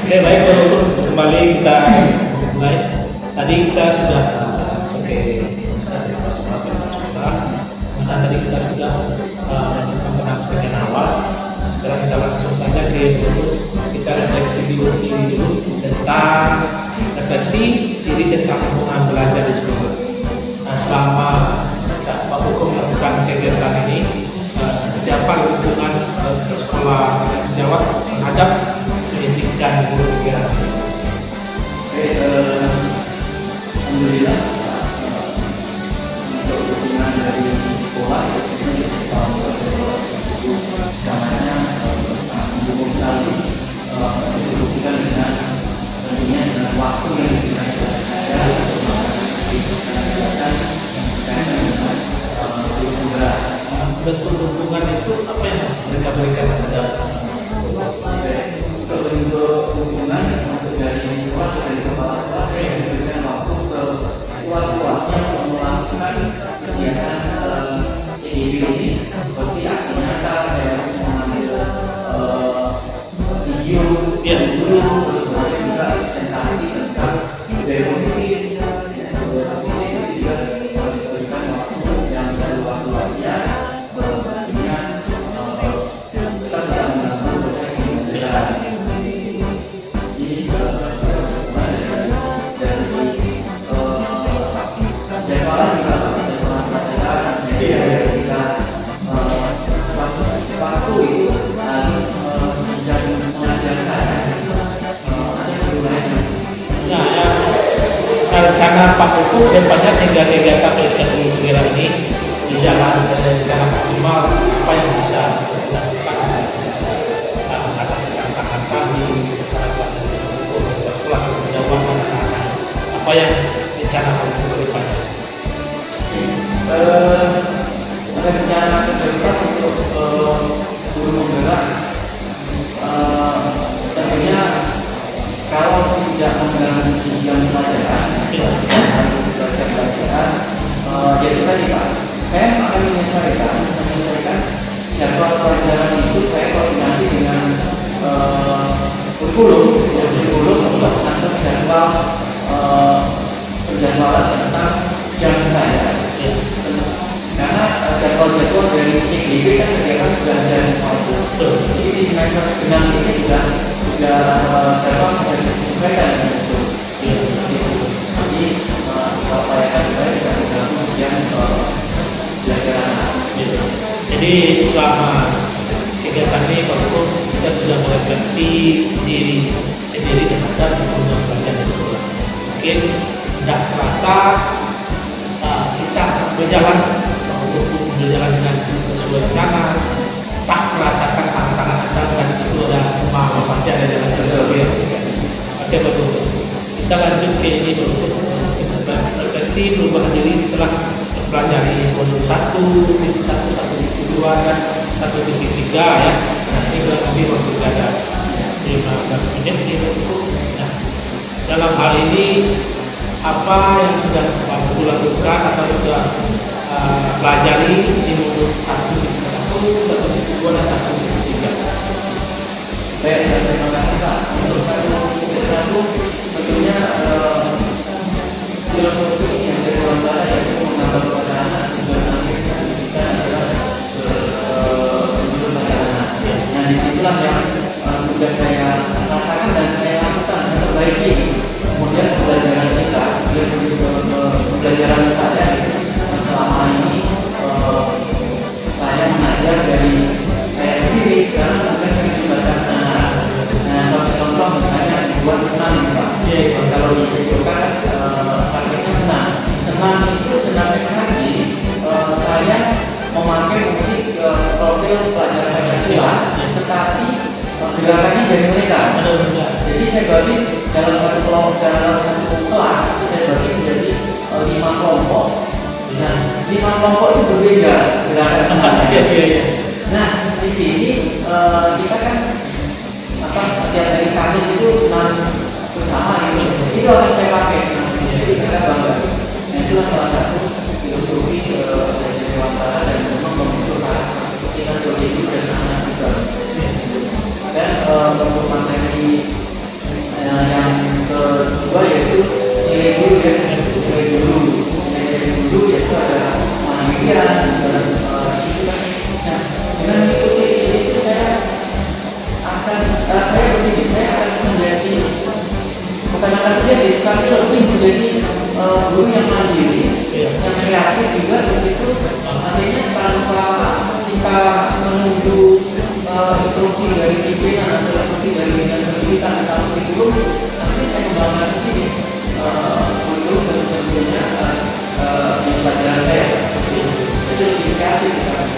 Oke, baik untuk kembali kita mulai. Tadi kita sudah mana tadi kita sudah menunjukkan tentang sebagian awal. Sekarang kita langsung saja kita refleksi dulu tentang refleksi diri tentang hubungan belajar di sekolah. Nah, selama Pak Hukum melakukan kegiatan ini, seperti apa hubungan sekolah sejawat terhadap pendidikan guru pikiran? Alhamdulillah untuk hubungan dari sekolah itu namanya sangat mendukung sekali. Dibuktikan dengan tentunya dengan waktu yang diberikan kepada saya bentuk hubungan itu apa yang mereka berikan kepada bentuk hubungan dari sekolah dari kepala sekolah saya diberikan waktu seluas-luasnya untuk melakukan kegiatan CDB ini seperti aksi nyata. Saya harus mengambil video dulu, terus kemudian juga presentasi tentang budaya positif. Budaya positif itu juga diberikan waktu yang seluas-luasnya. Rencana Pak Hukum depannya sehingga kegiatan pendidikan guru pikiran ini berjalan secara optimal, apa yang bisa dilakukan atas tantangan kami sekolah penjabat anak-anak, apa yang rencana Pak Hukum ke depannya? Rencana ke depan untuk guru penggerak tentunya kalau tidak mengganggu jam pelajaran, jadi tadi Pak, saya akan menyesuaikan jadwal pelajaran itu. Saya koordinasi dengan kurikulum untuk mengatur jadwal penjadwalan tentang jam saya. Karena jadwal-jadwal dari TGB kan kegiatan sudah ada sesuatu. Jadi di semester 6 ini sudah jadwal sudah disesuaikan dengan itu. Jadi upayakan supaya tidak terganggu jam belajar anak. Jadi selama kegiatan ini Pak Hukum kita sudah merefleksi diri sendiri terhadap hubungan belajar di sekolah. Mungkin tidak terasa kita berjalan berjalan dengan sesuai rencana, tak merasakan tantangan asalkan itu ada pasti ada jalan terbaik. Oke, betul. Kita lanjut ke ini untuk refleksi perubahan diri setelah mempelajari modul 1, titik 1, 1.2 dan 1.3 ya. Nah, ini kurang lebih waktu kita ada 15 menit ini untuk. Nah, dalam hal ini apa yang sudah Pak Hukum lakukan atau sudah pelajari di modul 1.1, 1.2 dan 1.3? Baik, terima kasih Pak. Untuk 1.1 tentunya filosofi yang dari antara yaitu mengajar kepada anak tujuan akhir pendidikan adalah pada anak. Nah, disitulah yang sudah saya rasakan dan saya lakukan memperbaiki kemudian pembelajaran kita, pembelajaran saya selama ini saya mengajar dari saya sendiri. Sekarang kemudian saya melibatkan anak. Nah, sebagai contoh misalnya dibuat senam Pak. Kalau ditunjukkan targetnya senam itu senam SHG, saya memakai musik profil pelajaran Pancasila, tetapi gerakannya dari mereka. Jadi saya bagi dalam satu kelas saya bagi menjadi 5 kelompok. Nah, 5 kelompok itu berbeda gerakan senamnya. Nah, di sini kita kan tiap hari Kamis itu senam bersama gitu. Itu akan saya pakai senamnya. Jadi kita bangga. Nah, itulah salah satu filosofi dari Dewantara dan memang membutuhkan kita sebagai ibu dan anak juga. Dan untuk materi guru yang mandiri, Iya. yang kreatif juga di situ. Artinya tanpa kita menunggu instruksi dari pimpinan atau instruksi dari dinas pendidikan atau kurikulum, nanti saya kembangkan sendiri kurikulum dan tentunya di pelajaran saya. Jadi lebih kreatif kan.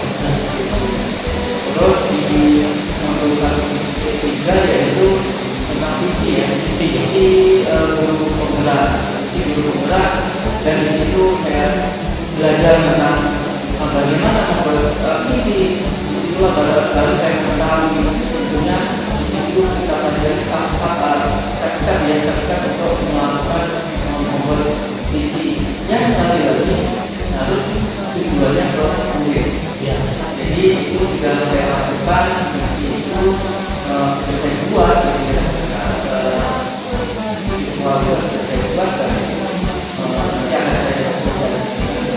Terus di modul 1.3 yaitu tentang visi ya, visi guru penggerak, dan di situ saya belajar tentang bagaimana membuat visi. Disitulah baru saya mengetahui tentunya di situ kita pelajari step-step untuk melakukan membuat visi yang lagi harus tujuannya ke murid. Ya. Jadi itu sudah saya lakukan, visi itu sudah saya buat, sudah saya buat dan nanti akan saya sosialisasikan.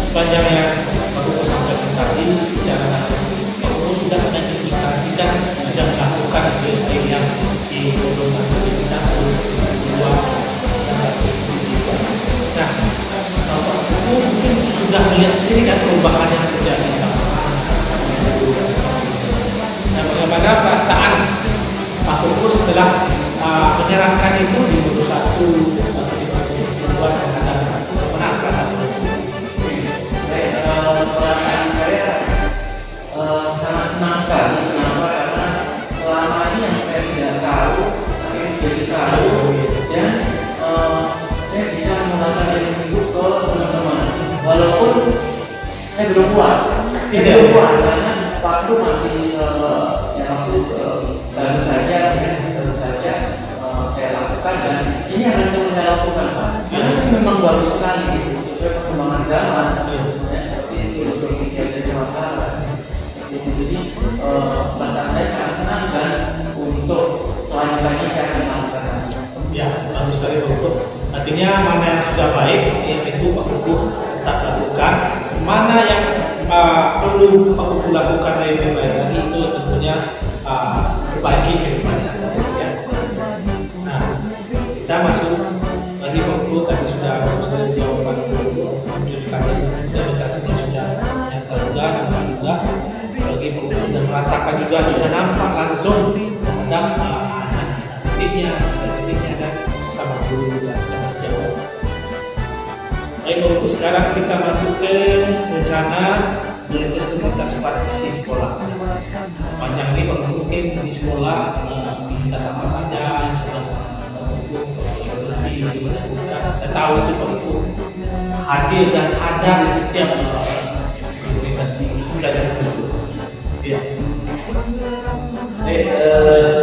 Sepanjang yang Pak Guru sampaikan tadi, secara Pak Guru sudah mengindikasikan, sudah melakukan yang di modul 1, 2, dan 1. Nah, Pak Guru mungkin sudah melihat sendiri kan perubahan yang terjadi sama guru. Nah, bagaimana perasaan Pak Guru setelah menyerahkan itu di modul 1 atau di modul 2 dan ada bagaimana perasaan Pak Guru? Perasaan saya sangat senang sekali. Kenapa? Karena selama ini yang saya tidak tahu akhirnya menjadi tahu, dan saya bisa mengatakan ilmu itu ke teman-teman. Walaupun saya belum puas, karena waktu masih baru saja saya lakukan, dan ini akan terus saya lakukan, Pak. Karena ini memang bagus sekali sesuai perkembangan zaman. Jadi perasaan saya sangat senang, dan untuk selanjutnya saya akan melakukan. Ya, bagus sekali Pak Guru. Artinya mana yang sudah baik, yang itu Pak Guru tetap lakukan. Mana yang perlu Pak Guru lakukan lebih baik lagi, itu tentunya perbaiki ke depannya. Ya. Nah, kita masuk lagi Pak Guru, tadi sudah jawaban implementasinya sudah nyata juga, nampak juga. Bagi Pak Guru sudah merasakan juga, sudah nampak langsung terhadap titiknya dan sama guru juga sama sejawat. Baik Pak Guru, sekarang kita masuk ke rencana merintis komunitas partisi sekolah. Sepanjang ini Pak Guru mungkin di sekolah komunitas apa saja yang sudah saya tahu itu Pak Guru hadir dan ada di setiap komunitas belajar Guru. Iya.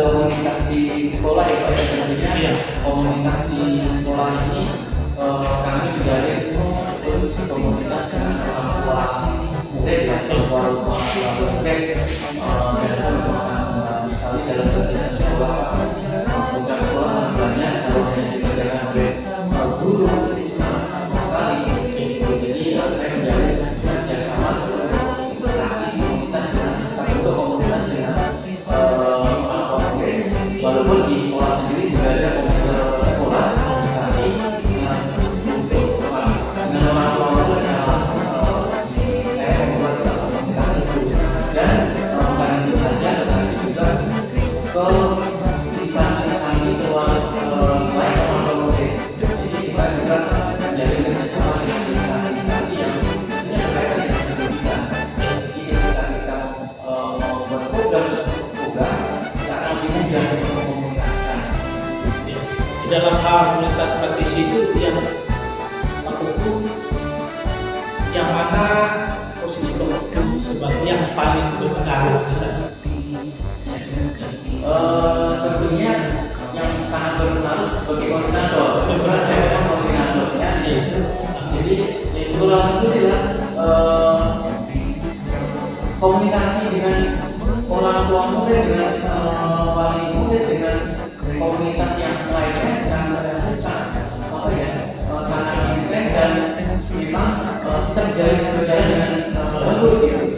Komunitas di sekolah ya Pak, tentunya Iya. komunitas di sekolah ini kami menjalin terus komunitas dengan orang tua murid ya, orang tua murid, dan sangat sekali dalam kegiatan sekolah. Program sekolah sangat banyak, kalau yang dikerjakan oleh guru itu sangat sekali. Jadi saya menjalin kerjasama komunitas dengan komunitas dengan walaupun di sekolah sendiri sudah ada komputer sekolah, tapi dengan orang tua itu saya membuat komunikasi itu, dan bukan itu saja, tetapi juga ke instansi keluar selain orang tua murid. Jadi kita juga menjadi kerjasama dengan instansi yang punya berkaitan dengan pendidikan. Jadi ketika kita membuat program kita akan lebih mudah untuk memobilisasi. Di dalam hal komunitas praktisi itu yang Pak Guru, yang mana posisi Pak Guru sebagai yang paling berpengaruh di sana? Tentunya yang sangat berpengaruh sebagai koordinator. Kebetulan saya memang koordinatornya. Jadi ya sekolah itu adalah komunikasi dengan orang tua murid, dengan wali murid, dengan komunitas yang lainnya sangat intens, dan memang terjalin dengan bagus gitu.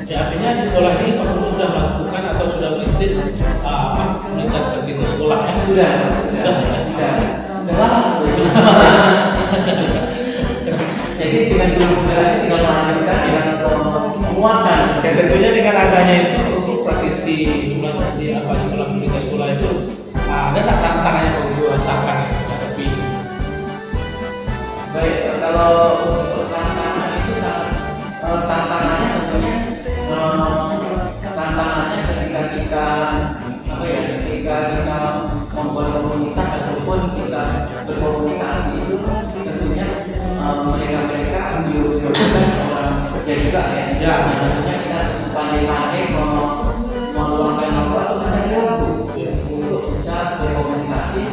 Ya, artinya di sekolah ini Pak Guru sudah melakukan atau sudah merintis komunitas praktisi sekolah ya? Sudah lama sebetulnya. Jadi dengan guru penggeraknya tinggal melanjutkan dengan menguatkan. Dan tentunya dengan adanya itu praktisi di apa sekolah itu ada tantangannya yang perlu dirasakan tapi Baik, kalau untuk tantangan itu tantangannya tentunya tantangannya ketika kita membuat komunitas ataupun kita berkomunikasi itu tentunya mereka beliau kan orang kerja juga ya. Tentunya kita harus pandai-pandai meluangkan waktu atau mencari waktu untuk bisa berkomunikasi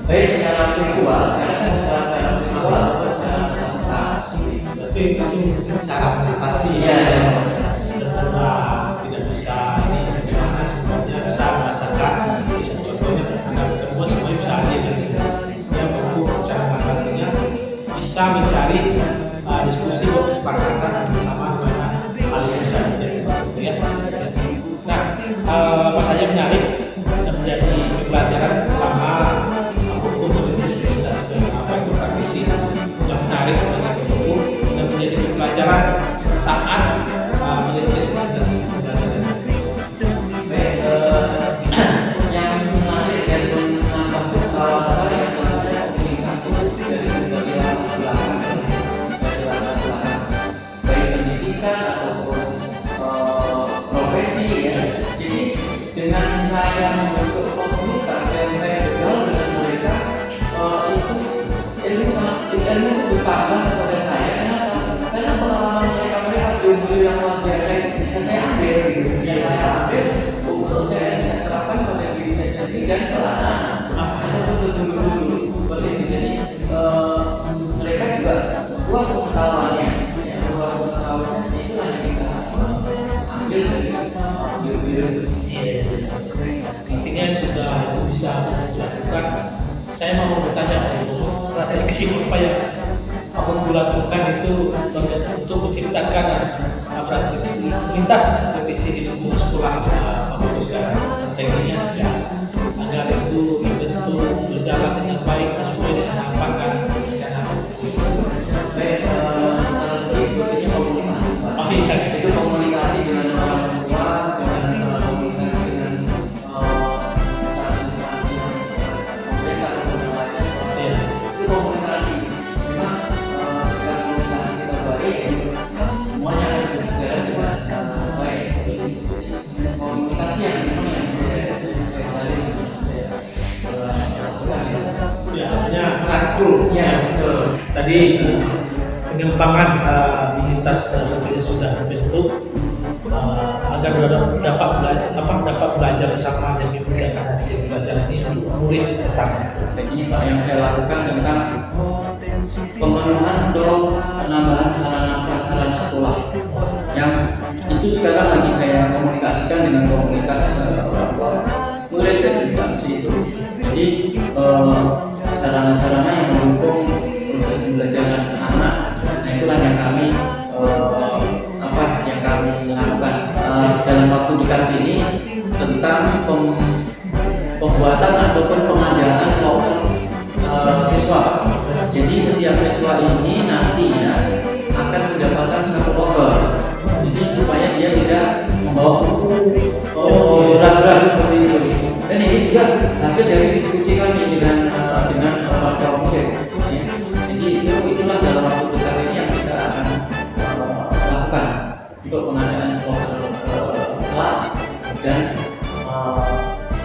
baik secara virtual, sekarang kan secara virtual atau secara presentasi. berarti itu cara mengatasi Iya, tidak bisa ini gimana sebenarnya bisa merasakan bisa contohnya anda ketemu semuanya bisa hadir di sini yang mampu cara mengatasinya bisa mencari diskusi kesepakatan bersama dengan hal yang bisa menjadi ya. Nah, apa saja menarik dan menjadi pelajaran selama hukum merintis komunitas dan apa itu praktisi yang menarik bagi guru dan menjadi pelajaran saat merintis komunitas. yang menarik dan menambah pengetahuan saya adalah komunikasi dari berbagai latar belakang, baik pendidikan ataupun profesi ya. Jadi dengan saya membentuk komunitas dan saya bergaul dengan mereka itu ilmu itu bertambah kepada saya. Kenapa? Karena pengalaman mereka ilmu yang luar biasa bisa saya ambil gitu. Saya ambil untuk saya bisa terapkan pada diri saya sendiri dan ke anak-anak ataupun dulu seperti itu. Jadi mereka juga luas pengetahuannya, itulah yang kita ambil dari video-video itu. Intinya sudah bisa dilakukan. Saya mau bertanya strategi apa yang aku lakukan itu untuk menciptakan lintas kompetisi di lingkungan sekolah aku sekarang strateginya ya agar itu betul berjalan dengan baik sesuai dengan apa kan rencana. Baik, strategi sepertinya komunikasi. Oh iya, Itu komunikasi dengan orang tua, dengan komunikasi dengan mereka atau yang lainnya. Itu komunikasi. Memang dengan komunikasi kita baik, semuanya akan berjalan dengan baik. Komunikasi yang memang yang saya jalin, saya lakukan. ya artinya merangkul Ya, betul. tadi pengembangan lintas yang sudah terbentuk agar dapat belajar bersama dan memberikan hasil pelajaran ini untuk murid sesama. Jadi Pak yang saya lakukan tentang pemenuhan untuk penambahan sarana prasarana sekolah yang itu sekarang lagi saya komunikasikan dengan komunitas murid dan instansi itu. Jadi sarana-sarana yang mendukung proses pembelajaran anak, nah itulah yang kami lakukan dalam waktu dekat ini tentang pembuatan ataupun pengadaan locker siswa. Jadi setiap siswa ini nantinya akan mendapatkan satu locker. Jadi supaya dia tidak membawa buku berat-berat seperti itu. Dan ini juga hasil dari diskusi kami dengan para murid. Jadi itulah dalam waktu dekat ini yang kita akan lakukan untuk pengadaan locker kelas dan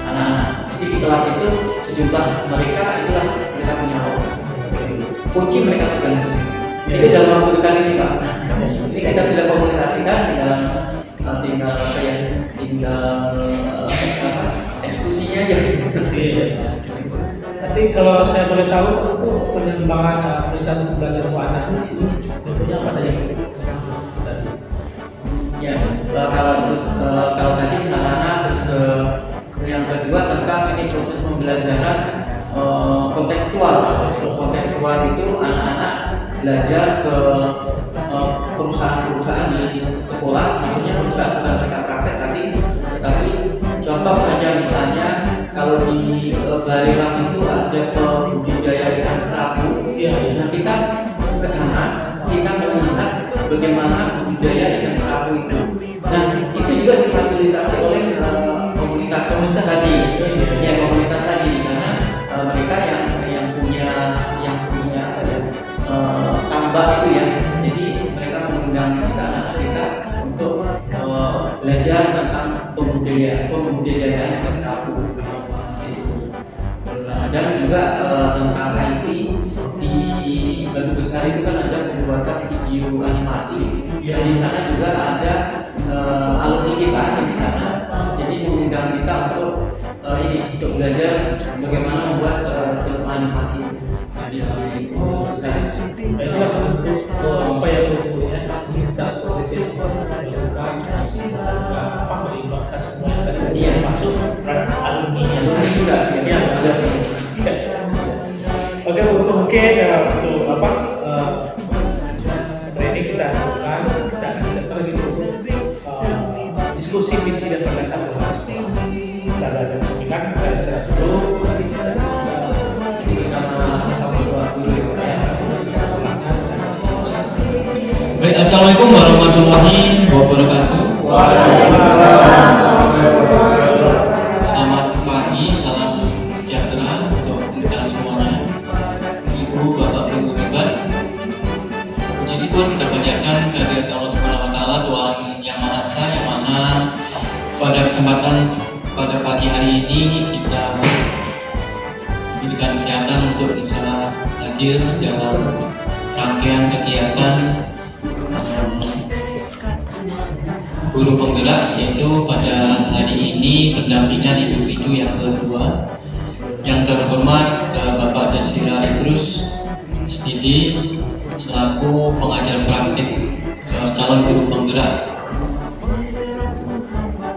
anak-anak. Jadi di kelas itu sejumlah mereka itulah mereka punya locker. Kunci mereka pegang sendiri. Itu dalam waktu dekat ini Pak. Jadi kita sudah komunikasikan tinggal eksekusinya aja. Nanti kalau saya boleh tahu itu pengembangan lintas pembelajaran anak di sini bentuknya apa saja? Ya, kalau tadi sarana terus yang kedua tentang ini proses pembelajaran kontekstual. Kontekstual itu anak-anak belajar ke perusahaan-perusahaan di sekolah, maksudnya perusahaan bukan mereka praktek tapi contoh saja misalnya kalau di Barelang itu ada budidaya ikan kerapu. Iya, iya. Nah, kita ke sana, kita melihat bagaimana budidaya ikan kerapu itu. Nah, itu juga difasilitasi oleh komunitas tadi, ya komunitas tadi, karena mereka yang punya tambak itu ya. Jadi mereka mengundang kita, anak kita untuk belajar tentang pembudidayaan ikan kerapu. Dan juga tentang IT di Batu Besar itu kan ada pembuatan video animasi. Dan di sana juga ada alumni kita yang di sana. Jadi mengundang kita untuk belajar bagaimana membuat film animasi di Batu Besar. Nah, itu akan bentuk apa ya bentuknya kita seperti itu apa melibatkan semua yang tadi Iya. masuk alumni juga ya ada sih. Oke, mungkin untuk apa training kita lakukan, kita akan setelah itu diskusi visi dan gagasan kita ada seminar, kita ada secara dulu, nanti bisa bersama guru ya. Baik, assalamualaikum warahmatullahi wabarakatuh. Selamat pagi, salam sejahtera untuk kita semuanya. Ibu, bapak, ibu hebat. Puji syukur kita panjatkan kehadirat Allah Subhanahu Wa Taala, Tuhan yang Maha Esa, yang mana pada kesempatan pada pagi hari ini kita diberikan kesehatan untuk bisa hadir dalam rangkaian kegiatan guru penggerak, yaitu pada hari ini pendampingan individu yang kedua. Yang terhormat Bapak Desvira Idrus SPD selaku pengajar praktik calon guru penggerak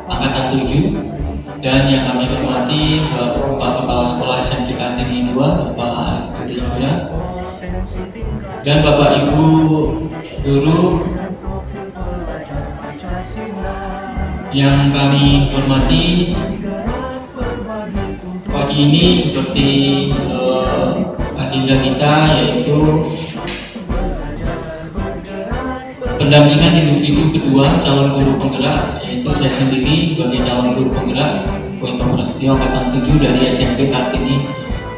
angkatan 7, dan yang kami hormati Bapak Kepala Sekolah SMP Kartini 2 Bapak Arif Desvira, dan Bapak Ibu guru yang kami hormati. Pagi ini seperti agenda kita, yaitu pendampingan individu kedua calon guru penggerak, yaitu saya sendiri sebagai calon guru penggerak Ketua Prasetyo angkatan 7 dari SMP Kartini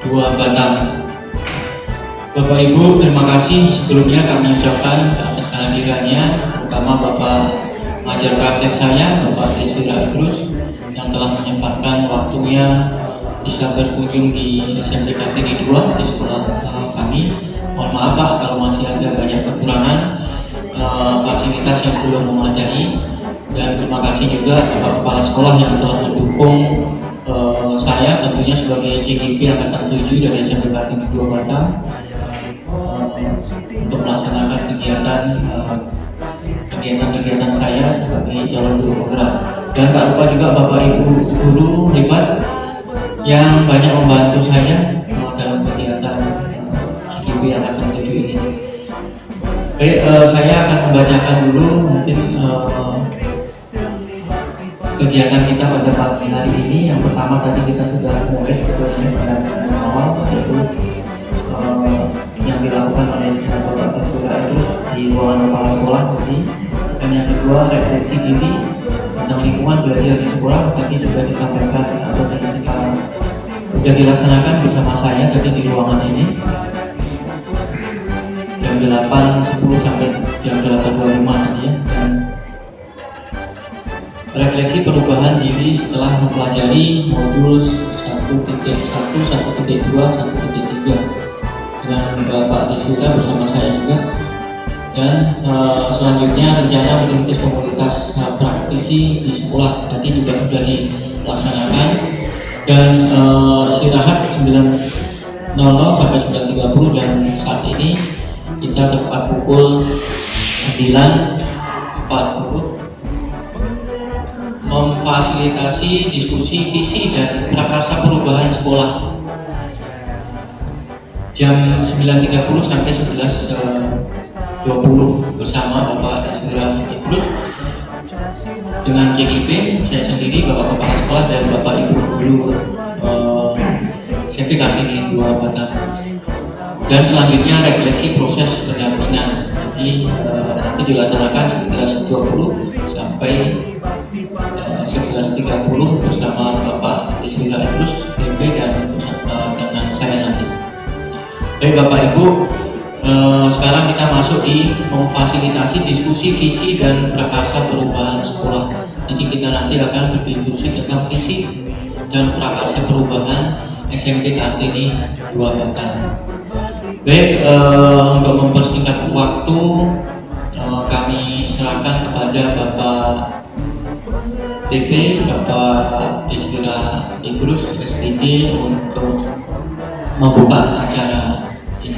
2 Batam. Bapak Ibu, terima kasih sebelumnya kami ucapkan atas kehadirannya, terutama Bapak ajar praktek saya, Bapak Desvira Idrus, yang telah menyempatkan waktunya bisa berkunjung di SMP Kartini 2 di sekolah kami. Mohon maaf Pak kalau masih ada banyak kekurangan fasilitas yang belum memadai, dan terima kasih juga Bapak Kepala Sekolah yang telah mendukung saya tentunya sebagai CGP angkatan 7 dari SMP Kartini 2 Batam untuk melaksanakan kegiatan saya sebagai calon guru penggerak. Dan tak lupa juga Bapak Ibu guru hebat yang banyak membantu saya dalam kegiatan CGP angkatan 7 ini. Baik, saya akan membacakan dulu mungkin kegiatan kita pada pagi hari ini. Yang pertama tadi kita sudah mulai sebetulnya pada awal, yaitu yang dilakukan oleh Bapak Desvira Idrus di ruangan kepala sekolah tadi. Dan yang kedua, refleksi diri tentang lingkungan belajar di sekolah tadi sudah disampaikan atau ketika sudah dilaksanakan bersama saya tadi di ruangan ini jam 8.10 sampai jam 8.25 tadi ya. Dan refleksi perubahan diri setelah mempelajari modul 1.1, 1.2, 1.3 dengan Bapak Desvira bersama saya juga. Dan selanjutnya rencana merintis komunitas praktisi di sekolah tadi juga sudah dilaksanakan, dan istirahat 9.00 sampai 9.30, dan saat ini kita tepat pukul 9.40 memfasilitasi diskusi visi dan prakarsa perubahan sekolah jam 9.30 sampai 11.20 bersama Bapak Desvira Idrus dengan CGP, saya sendiri, Bapak Kepala Sekolah, dan Bapak Ibu guru SMP Kartini 2 Batam. Dan selanjutnya refleksi proses pendampingan. Jadi nanti dilaksanakan 11.20 sampai 11.30 bersama Bapak Ismila Idrus DP dan dengan saya nanti. Baik Bapak Ibu, sekarang kita masuk di memfasilitasi diskusi visi dan prakarsa perubahan sekolah. Jadi kita nanti akan berdiskusi tentang visi dan prakarsa perubahan SMP Kartini 2 Batam. Baik, untuk mempersingkat waktu, kami serahkan kepada Bapak DP, Bapak Ismila Idrus SPD untuk membuka acara ini.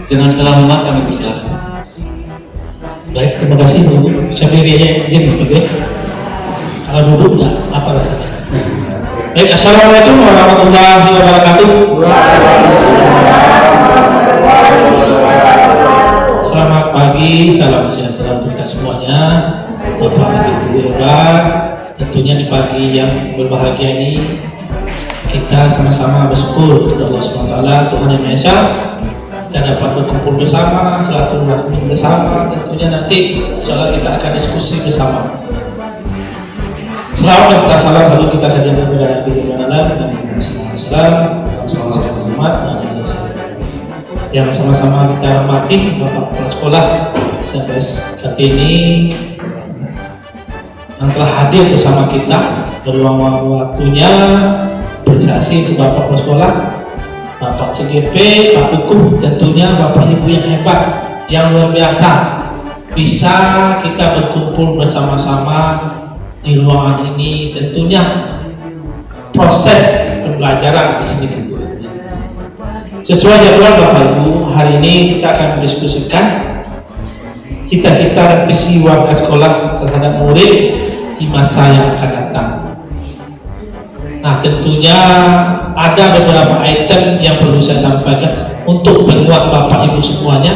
Dengan segala hormat kami persilakan. Baik, terima kasih Bu. Saya beri izin Bu. Kalau duduk enggak apa rasanya? Baik, assalamualaikum warahmatullahi wabarakatuh. Selamat pagi, salam sejahtera untuk kita semuanya. Bapak Ibu hebat, tentunya di pagi yang berbahagia ini kita sama-sama bersyukur kepada Allah SWT, Tuhan Yang Maha Esa, dan dapat berkumpul bersama, silaturahmi bersama. Tentunya nanti insyaallah kita akan diskusi bersama. Selamat kita salam selalu kita kajian kepada Nabi Muhammad SAW, yang sama-sama kita hormati Bapak Kepala Sekolah SMP Kartini yang telah hadir bersama kita, berluang waktunya. Apresiasi untuk Bapak Kepala Sekolah, Bapak CGP, Pak Hukum, tentunya Bapak Ibu yang hebat, yang luar biasa, bisa kita berkumpul bersama-sama di ruangan ini. Tentunya proses pembelajaran di sini tentu sesuai jadwal Bapak Ibu. Hari ini kita akan mendiskusikan cita-cita dan visi warga sekolah terhadap murid di masa yang akan datang. Nah, tentunya ada beberapa item yang perlu saya sampaikan untuk penguat Bapak Ibu semuanya.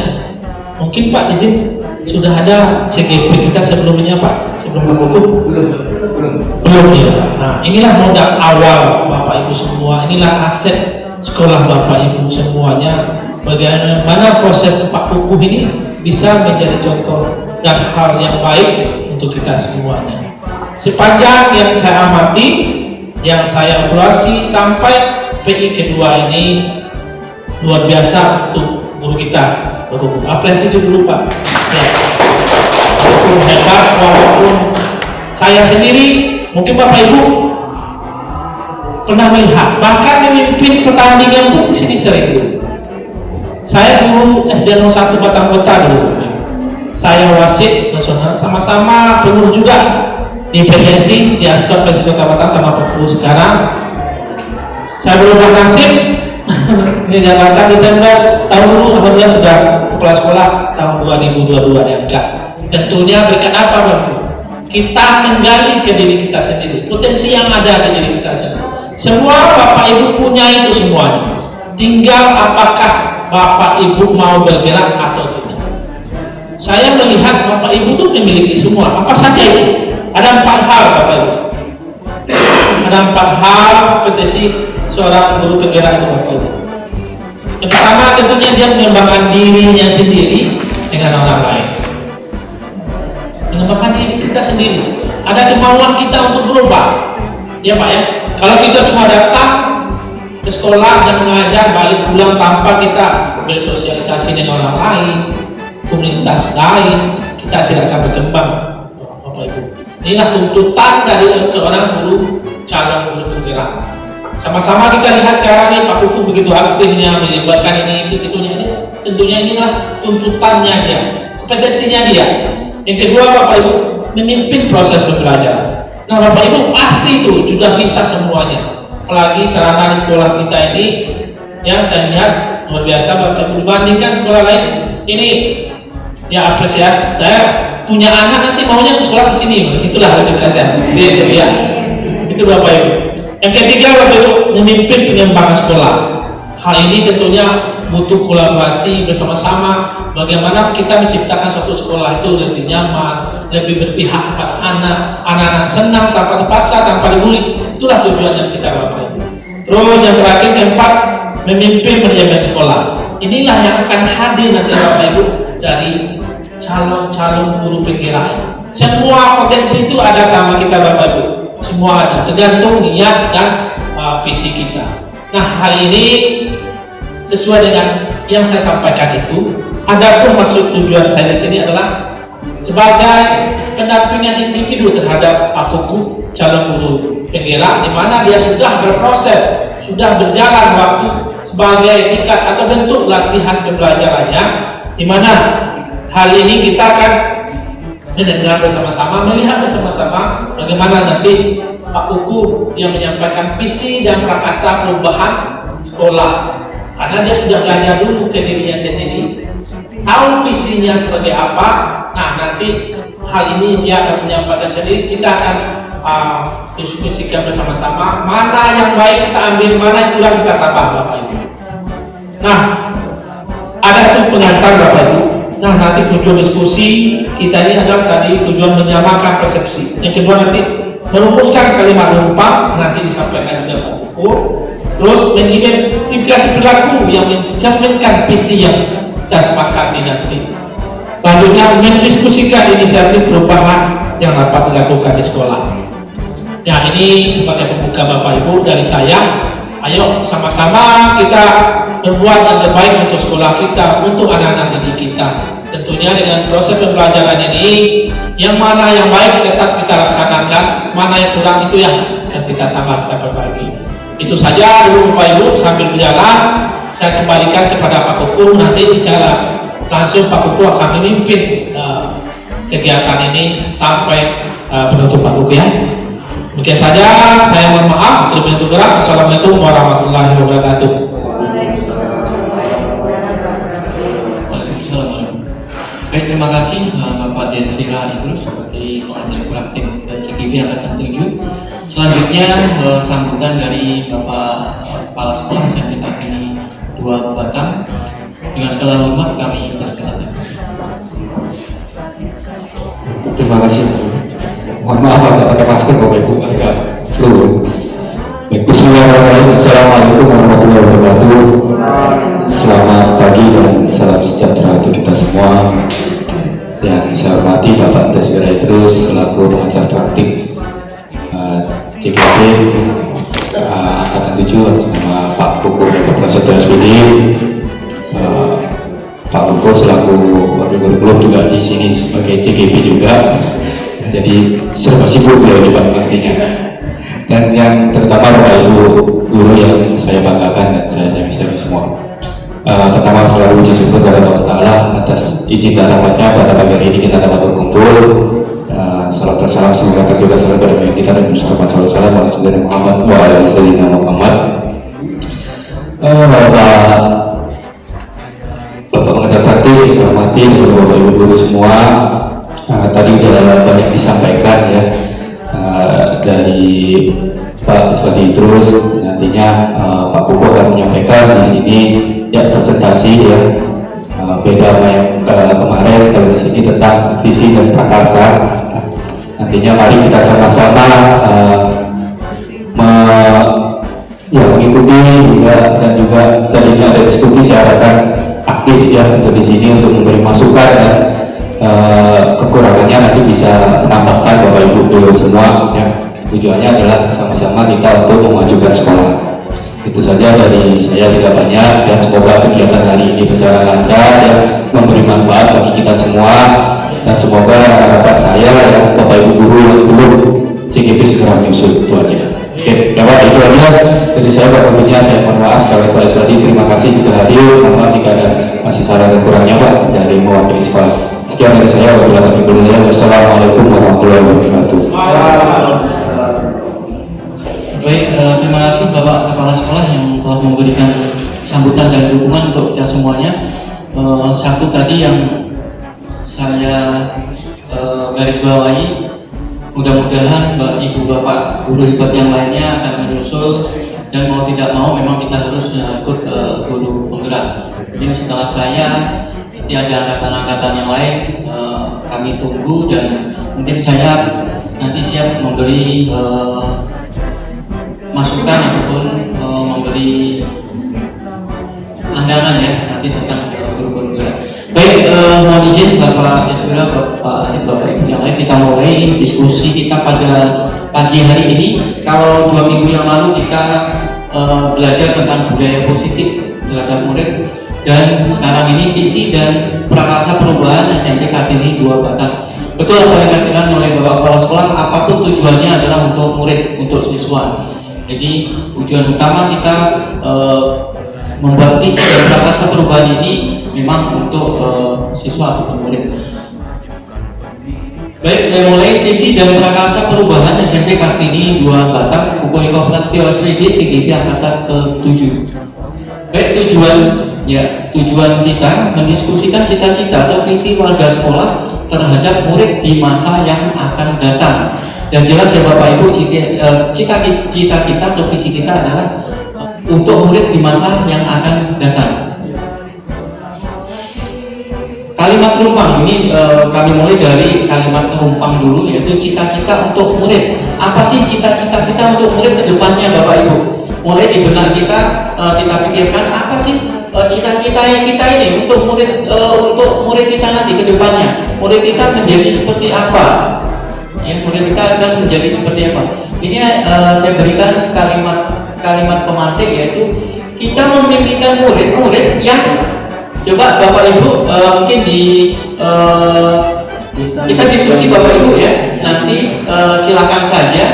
Mungkin Pak izin, sudah ada CGP kita sebelumnya Pak? Sebelum Pak Hukum? Belum ya. Nah, inilah modal awal Bapak Ibu semua. Inilah aset sekolah Bapak Ibu semuanya. Bagaimana proses Pak Hukum ini bisa menjadi contoh dan hal yang baik untuk kita semuanya. Sepanjang yang saya amati, yang saya evaluasi sampai PI kedua ini luar biasa untuk guru kita. Apresiasi dulu Pak. Ya. Walaupun hebat, walaupun saya sendiri, mungkin Bapak Ibu pernah melihat, bahkan memimpin pertandingan pun di sini sering dulu. Saya dulu SD 01 Batam Kota dulu. Saya wasit nasional, sama-sama penuh juga di PSSI, di Askot PSSI Kota Batam sama Pak Guru sekarang. Saya berubah nasib di Jakarta Desember tahun dulu, alhamdulillah sudah kepala sekolah tahun 2022 diangkat. Tentunya berikan apa Bapak? Kita menggali ke diri kita sendiri, potensi yang ada di diri kita sendiri. Semua Bapak Ibu punya itu semuanya. Tinggal apakah Bapak Ibu mau bergerak atau tidak. Saya melihat Bapak Ibu itu memiliki semua. Apa saja itu? Ada 4 hal Bapak Ibu. Ada 4 hal potensi seorang guru penggerak itu Bapak Ibu. Yang pertama tentunya dia mengembangkan dirinya sendiri dengan orang lain. Mengembangkan diri kita sendiri. Ada kemauan kita untuk berubah. Ya Pak ya. Kalau kita cuma datang ke sekolah dan mengajar balik pulang tanpa kita bersosialisasi dengan orang lain, komunitas lain, kita tidak akan berkembang Bapak Ibu. Inilah tuntutan dari seorang guru, calon guru penggerak. Sama-sama kita lihat sekarang nih Pak Hukum begitu aktifnya melibatkan ini itu itunya ini. Tentunya inilah tuntutannya dia, kompetensinya dia. Yang kedua Bapak Ibu memimpin proses pembelajaran. Nah Bapak Ibu pasti itu sudah bisa semuanya. Apalagi sarana di sekolah kita ini yang saya lihat luar biasa Bapak Ibu dibandingkan sekolah lain. Ini ya apresiasi. Saya punya anak nanti maunya ke sekolah ke sini. Itulah lebih saya. Itu ya. Itu Bapak Ibu. Yang ketiga Bapak Ibu memimpin pengembangan sekolah. Hal ini tentunya butuh kolaborasi bersama-sama. Bagaimana kita menciptakan suatu sekolah itu lebih nyaman, lebih berpihak kepada anak-anak senang tanpa terpaksa, tanpa dibully. Itulah tujuan yang kita Bapak Ibu. Terus yang terakhir keempat, memimpin manajemen sekolah. Inilah yang akan hadir nanti Bapak Ibu dari calon-calon guru penggerak. Semua potensi itu ada sama kita Bapak Ibu. Semua ada, tergantung niat dan visi kita. Nah, hari ini sesuai dengan yang saya sampaikan itu, adapun maksud tujuan saya di sini adalah sebagai pendampingan individu terhadap Pak Kuku calon guru penggerak, di mana dia sudah berproses, sudah berjalan waktu sebagai tingkat atau bentuk latihan pembelajarannya, di mana hari ini kita akan mendengar bersama-sama, melihat bersama-sama bagaimana nanti Pak Kuku yang menyampaikan visi dan prakasa perubahan sekolah, karena dia sudah belajar dulu ke dirinya sendiri, tahu visinya seperti apa. Nah, nanti hal ini dia akan menyampaikan sendiri, kita akan diskusikan bersama-sama mana yang baik kita ambil, mana yang kurang kita tambah Bapak Ibu. Nah, ada tuh pengantar Bapak Ibu. Nah, nanti tujuan diskusi kita ini adalah tadi tujuan menyamakan persepsi. Yang kedua nanti merumuskan kalimat rumpah, nanti disampaikan juga Pak Kuku. Terus mengidentifikasi perilaku yang mencerminkan visi yang kita sepakati nanti. Selanjutnya mendiskusikan inisiatif perubahan yang dapat dilakukan di sekolah. Nah, ini sebagai pembuka Bapak Ibu dari saya. Ayo sama-sama kita berbuat yang terbaik untuk sekolah kita, untuk anak-anak didik kita. Tentunya dengan proses pembelajaran ini, yang mana yang baik tetap kita laksanakan, mana yang kurang itu yang akan kita tambah, kita perbaiki. Itu saja dulu Bapak Ibu. Sambil berjalan, saya kembalikan kepada Pak Kuku. Nanti secara langsung Pak Kuku akan memimpin kegiatan ini sampai penutup Pak Kuku ya. Demikian saja, saya mohon maaf. Terlebih kurang. Assalamualaikum warahmatullahi wabarakatuh. Baik, terima kasih Bapak Desrira Idrus seperti pengajar praktik dan CGP Angkatan 7. Selanjutnya sambutan dari Bapak Kepala Sekolah SMP Kartini 2 Batam. Dengan segala hormat kami persilakan. Terima kasih. Mohon maaf kalau ada masker Bapak Ibu agak flu. Baik, bismillahirrahmanirrahim. Assalamualaikum warahmatullahi wabarakatuh. Selamat pagi dan salam sejahtera untuk kita semua. Yang saya hormati Bapak Desrira Idrus selaku pengajar praktik CGP Angkatan 7 atas nama Pak Kuku dan Bapak Saudara SPD. Pak Kuku selaku wakil guru juga di sini sebagai CGP juga. Jadi serba sibuk beliau di Pak pastinya. Dan yang terutama Bapak Ibu guru yang saya banggakan dan saya sayang semua. Pertama selalu puji syukur kepada Allah Ta'ala atas izin dan rahmatnya pada pagi hari ini kita dapat berkumpul. Salam dan salam semoga terjaga selalu pada kita dan bersama salam ala saudara Muhammad wa ala sayyidina Muhammad. Bapak pengajar praktik yang saya hormati dan Bapak Ibu guru semua. Tadi sudah banyak disampaikan ya dari Pak Desrira Idrus. Nantinya Pak Kuku akan menyampaikan di sini ya presentasi ya beda sama yang kemarin. Kalau di sini tentang visi dan prakarsa. Nantinya mari kita sama-sama mengikuti juga, dan juga tadinya ada diskusi saya harapkan aktif ya untuk di sini untuk memberi masukan dan kekurangannya nanti bisa menambahkan Bapak Ibu dulu semua ya. Tujuannya adalah sama-sama kita untuk memajukan sekolah. Itu saja dari saya, tidak banyak, dan semoga kegiatan hari ini berjalan lancar ya, memberi manfaat bagi kita semua, dan semoga harapan saya ya Bapak Ibu guru yang belum CGP segera menyusul. Itu aja. Oke, Bapak itu aja dari saya. Pokoknya saya mohon maaf sekali lagi, terima kasih sudah hadir. Mohon maaf jika ada masih salah dan kurangnya Pak dari mewakili sekolah. Sekian dari saya. Wassalamualaikum warahmatullahi wabarakatuh. Baik, terima kasih Bapak Kepala Sekolah yang telah memberikan sambutan dan dukungan untuk kita semuanya. Satu tadi yang saya garis bawahi, mudah-mudahan Ibu Bapak guru hebat yang lainnya akan menyusul, dan mau tidak mau memang kita harus ikut guru penggerak. Jadi setelah saya nanti ada angkatan-angkatan yang lain, kami tunggu, dan mungkin saya nanti siap memberi masukan ataupun memberi pandangan ya nanti tentang guru penggerak. Baik, mohon izin Bapak Yasura, Bapak Ibu yang lain, kita mulai diskusi kita pada pagi hari ini. Kalau 2 minggu yang lalu kita belajar tentang budaya positif terhadap murid, dan sekarang ini visi dan prakarsa perubahan SMP Kartini 2 Batang. Betul apa yang dikatakan oleh Bapak Kepala Sekolah, apapun tujuannya adalah untuk murid, untuk siswa. Jadi tujuan utama kita membuat visi dan prakarsa perubahan ini memang untuk siswa atau murid. Baik, saya mulai visi dan prakarsa perubahan SMP Kartini 2 Batang, Buku Eko Prasetyo SPD CGV angkatan ke-7. Baik, tujuan kita mendiskusikan cita-cita atau visi warga sekolah terhadap murid di masa yang akan datang. Dan jelas ya Bapak Ibu, cita kita atau visi kita adalah untuk murid di masa yang akan datang. Kalimat penumpang ini kami mulai dari kalimat penumpang dulu, yaitu cita-cita untuk murid. Apa sih cita-cita kita untuk murid ke depannya Bapak Ibu? Mulai di benak kita pikirkan apa sih cita-cita kita ini untuk murid kita nanti ke depannya. Murid kita menjadi seperti apa? Ya, murid kita akan menjadi seperti apa? Ini saya berikan kalimat pemantik, yaitu kita memimpikan murid-murid yang, coba Bapak Ibu mungkin kita diskusi Bapak Ibu ya, nanti silakan saja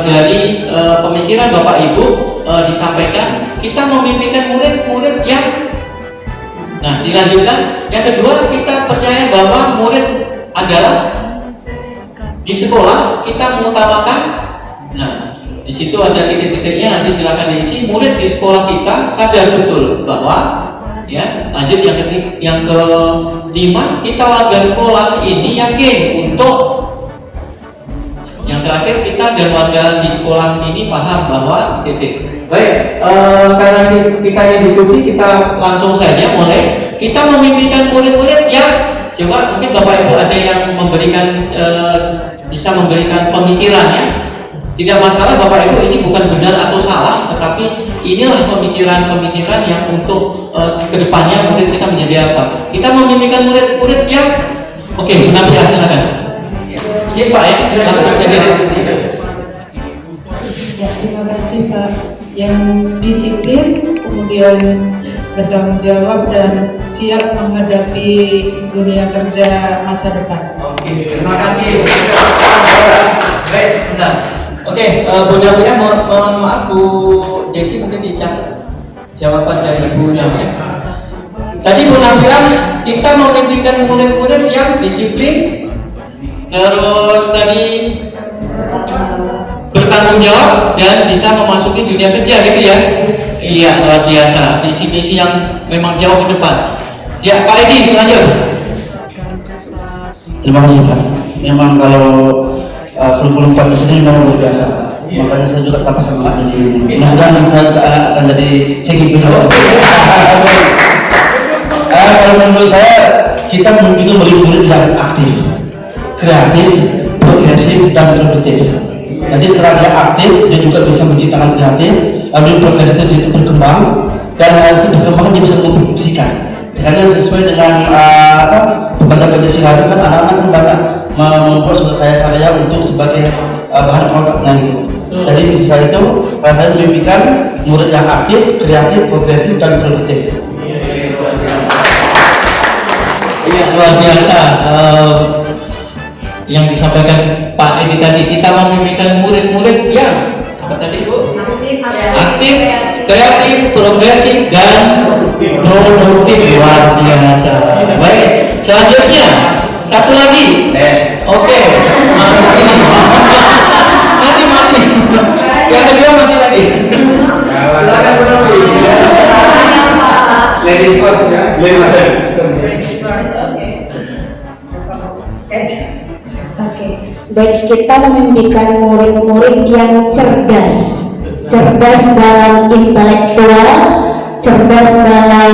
dari pemikiran Bapak Ibu disampaikan. Kita memimpikan murid-murid yang, nah dilanjutkan. Yang kedua, kita percaya bahwa murid adalah di sekolah kita mengutamakan. Nah, di situ ada titik-titiknya, nanti silakan diisi. Murid di sekolah kita sadar betul bahwa, ya, lanjut yang kelima, kita warga sekolah ini yakin untuk, yang terakhir, kita dan warga di sekolah ini paham bahwa titik. Baik, karena kita ini diskusi, kita langsung saja mulai. Kita memimpikan murid-murid yang, coba mungkin Bapak Ibu ada yang bisa memberikan pemikirannya. Tidak masalah Bapak Ibu, ini bukan benar atau salah, tetapi inilah pemikiran-pemikiran yang untuk kedepannya murid kita menjadi apa. Kita memimpikan murid-murid yang, oke, menampilkan, silakan. Iya Pak ya, langsung saja. Ya, terima kasih Pak. Yang disiplin, kemudian bertanggung jawab dan siap menghadapi dunia kerja masa depan. Oke, terima kasih. Baik, bentar. Oke, Bu Davina, mohon maaf Bu Desi, mungkin dicatat jawaban dari Ibu Davina. Tadi Bu Davina, kita memimpikan murid-murid yang disiplin, terus tadi bertanggung jawab dan bisa memasuki dunia kerja, gitu ya. Iya, luar biasa. Visi-visi yang memang jauh ke depan. Ya, Pak Edi, lanjut. Terima kasih Pak. Memang kalau kurikulum Pak ini memang luar biasa. Makanya saya juga tambah semangat jadi. Mudah-mudahan saya akan jadi CGV. Kalau menurut saya, kita mungkin murid-murid yang aktif, kreatif, progresif, dan produktif. Jadi setelah dia aktif, dia juga bisa menciptakan kreatif, lalu progresif itu berkembang, dan hasil berkembang dia bisa memproduksikan. Karena sesuai dengan pembaca Pancasila itu kan anak-anak kan banyak membuat suatu karya-karya untuk sebagai bahan produknya gitu. Jadi visi saya itu, saya memimpikan murid yang aktif, kreatif, progresif, dan produktif. Iya, luar biasa. Yang disampaikan Pak Edi tadi, kita memimpikan murid-murid yang apa tadi Bu? Aktif, kreatif, progresif, dan produktif. Luar biasa. Baik, selanjutnya satu lagi. Oke, sini. Nanti masih. Yang kedua masih lagi. Silakan Bu Novi. Ladies first ya. Oke, baik, kita memimpikan murid-murid yang cerdas dalam intelektual, cerdas dalam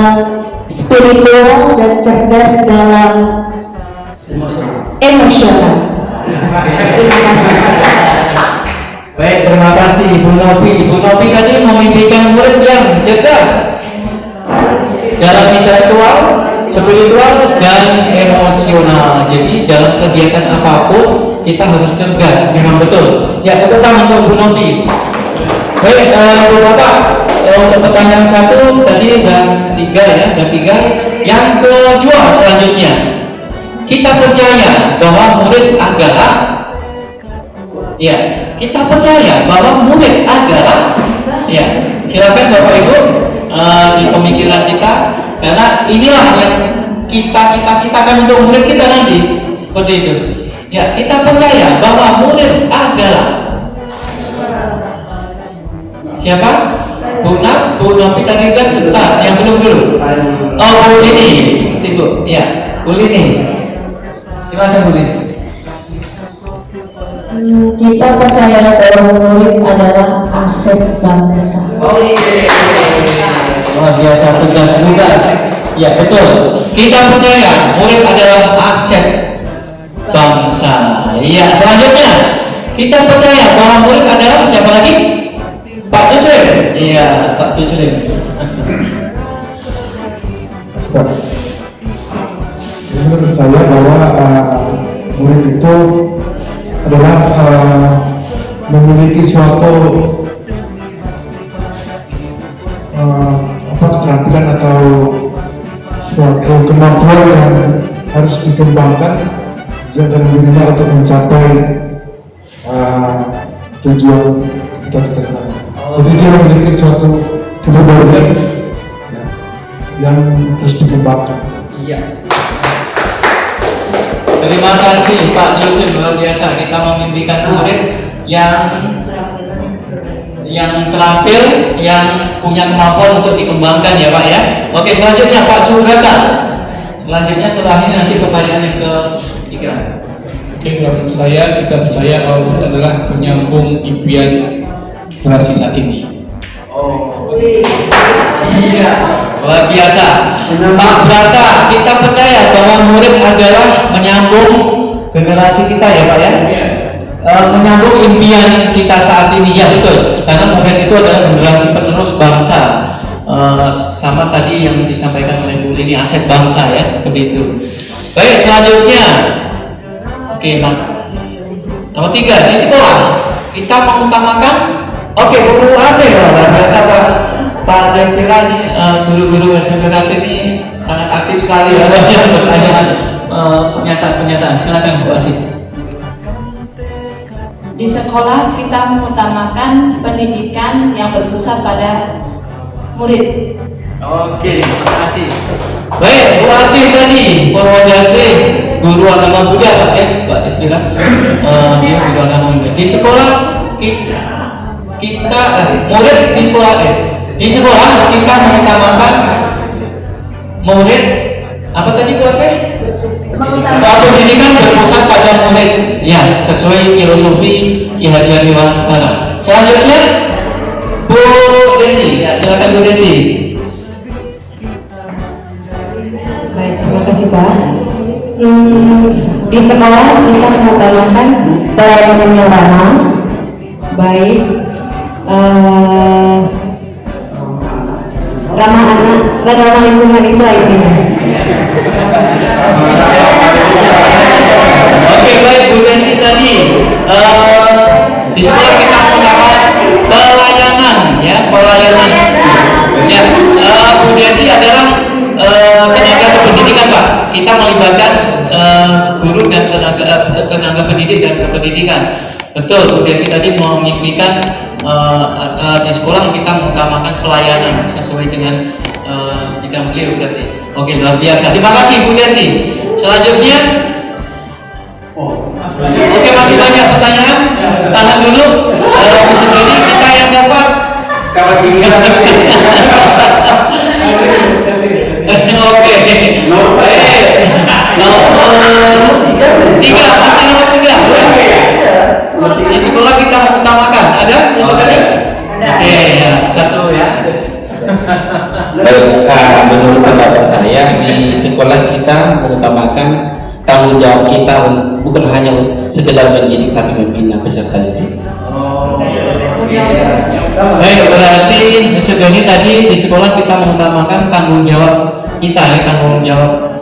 spiritual, dan cerdas dalam emosional. Terima kasih. Baik, terima kasih Ibu Novi. Ibu Novi tadi memimpikan murid yang cerdas dalam intelektual, spiritual, dan emosional. Jadi dalam kegiatan apapun kita harus cerdas, memang betul. Ya, tepuk tangan untuk Bu Novi. Baik, Bapak, untuk pertanyaan 1 tadi ada 3 ya, ada 3. Yang kedua selanjutnya, kita percaya bahwa murid adalah, ya, kita percaya bahwa murid adalah, ya, silakan Bapak Ibu di pemikiran kita, karena inilah yang kita cita-citakan untuk murid kita nanti, seperti itu. Ya, kita percaya bahwa murid adalah siapa? Bu Novi tadi kan sebentar, yang belum dulu. Oh, Bu Lini, Ibu, ya, Bu Lini, silakan Bu Lini. Kita percaya bahwa murid adalah aset bangsa. Oke, luar biasa, tugas. Ya, betul. Kita percaya murid adalah aset bangsa. Iya, selanjutnya kita percaya bahwa murid adalah siapa lagi? Pak Tuslim. Iya, Pak Tuslim. Menurut saya bahwa murid itu adalah memiliki suatu keterampilan atau suatu kemampuan yang harus dikembangkan dan dirinya untuk mencapai tujuan cita-cita. Jadi dia memiliki suatu kepribadian yang harus dikembangkan. Iya. Terima kasih Pak Joseph, luar biasa. Kita memimpikan murid yang terampil, yang punya kemampuan untuk dikembangkan ya Pak ya. Oke, selanjutnya Pak Subrata. Selanjutnya setelah ini nanti pertanyaan yang ketiga. Oke, menurut saya kita percaya bahwa murid adalah penyambung impian generasi saat ini. Oh, iya, luar biasa. Pak Brata, kita percaya bahwa murid adalah menyambung generasi kita ya Pak ya. Menyambung impian kita saat ini, ya betul. Karena murid itu adalah generasi penerus bangsa. Sama tadi yang disampaikan oleh Bu Lini, aset bangsa ya, begitu. Baik, selanjutnya. Oke, nomor 3, di sekolah kita mengutamakan. Oke, guru AC luar biasa Pak Devira ini, guru-guru SMPK ini sangat aktif sekali ya, pertanyaan pernyataan. Silakan Bu Asih. Di sekolah kita mengutamakan pendidikan yang berpusat pada murid. Oke, terima kasih. Baik, Bu Asih tadi, Purwodasi, guru agama Buddha, Pak S bilang, dia guru agama Buddha. Di sekolah kita murid di sekolah kita mengutamakan murid apa tadi Bu Asih? Pendidikan berpusat pada murid, ya sesuai filosofi Ki Hajar Dewantara. Selanjutnya Bu Desi, ya silakan Bu Desi. Baik, terima kasih Pak. Di sekolah kita mengutamakan pelayanan yang ramah, baik, ramah anak dan ramah lingkungan itu intinya. Oke, baik Bu Desi tadi. Di sekolah kita mengutamakan pelayanan, ya pelayanan. Ya, Bu Desi adalah tenaga kependidikan Pak. Kita melibatkan guru dan tenaga pendidik dan kependidikan. Betul, Bu Desi tadi mengimpikan di sekolah kita mengutamakan pelayanan sesuai dengan bidang beliau berarti. Oke, luar biasa. Terima kasih Bu Desi. Selanjutnya, oke, masih banyak pertanyaan. Tahan dulu. Bisa jadi kita yang dapat. Oke. Nomor 3, masih nomor 3. Di sekolah kita mengutamakan. Ada? Bisa tadi? Oke, ya, satu ya. Menurut pendapat saya, di sekolah kita mengutamakan tanggung jawab kita bukan hanya sekedar mendidik tapi membina peserta didik. Oh, Baik, berarti Doni tadi di sekolah kita mengutamakan tanggung jawab kita ya, tanggung jawab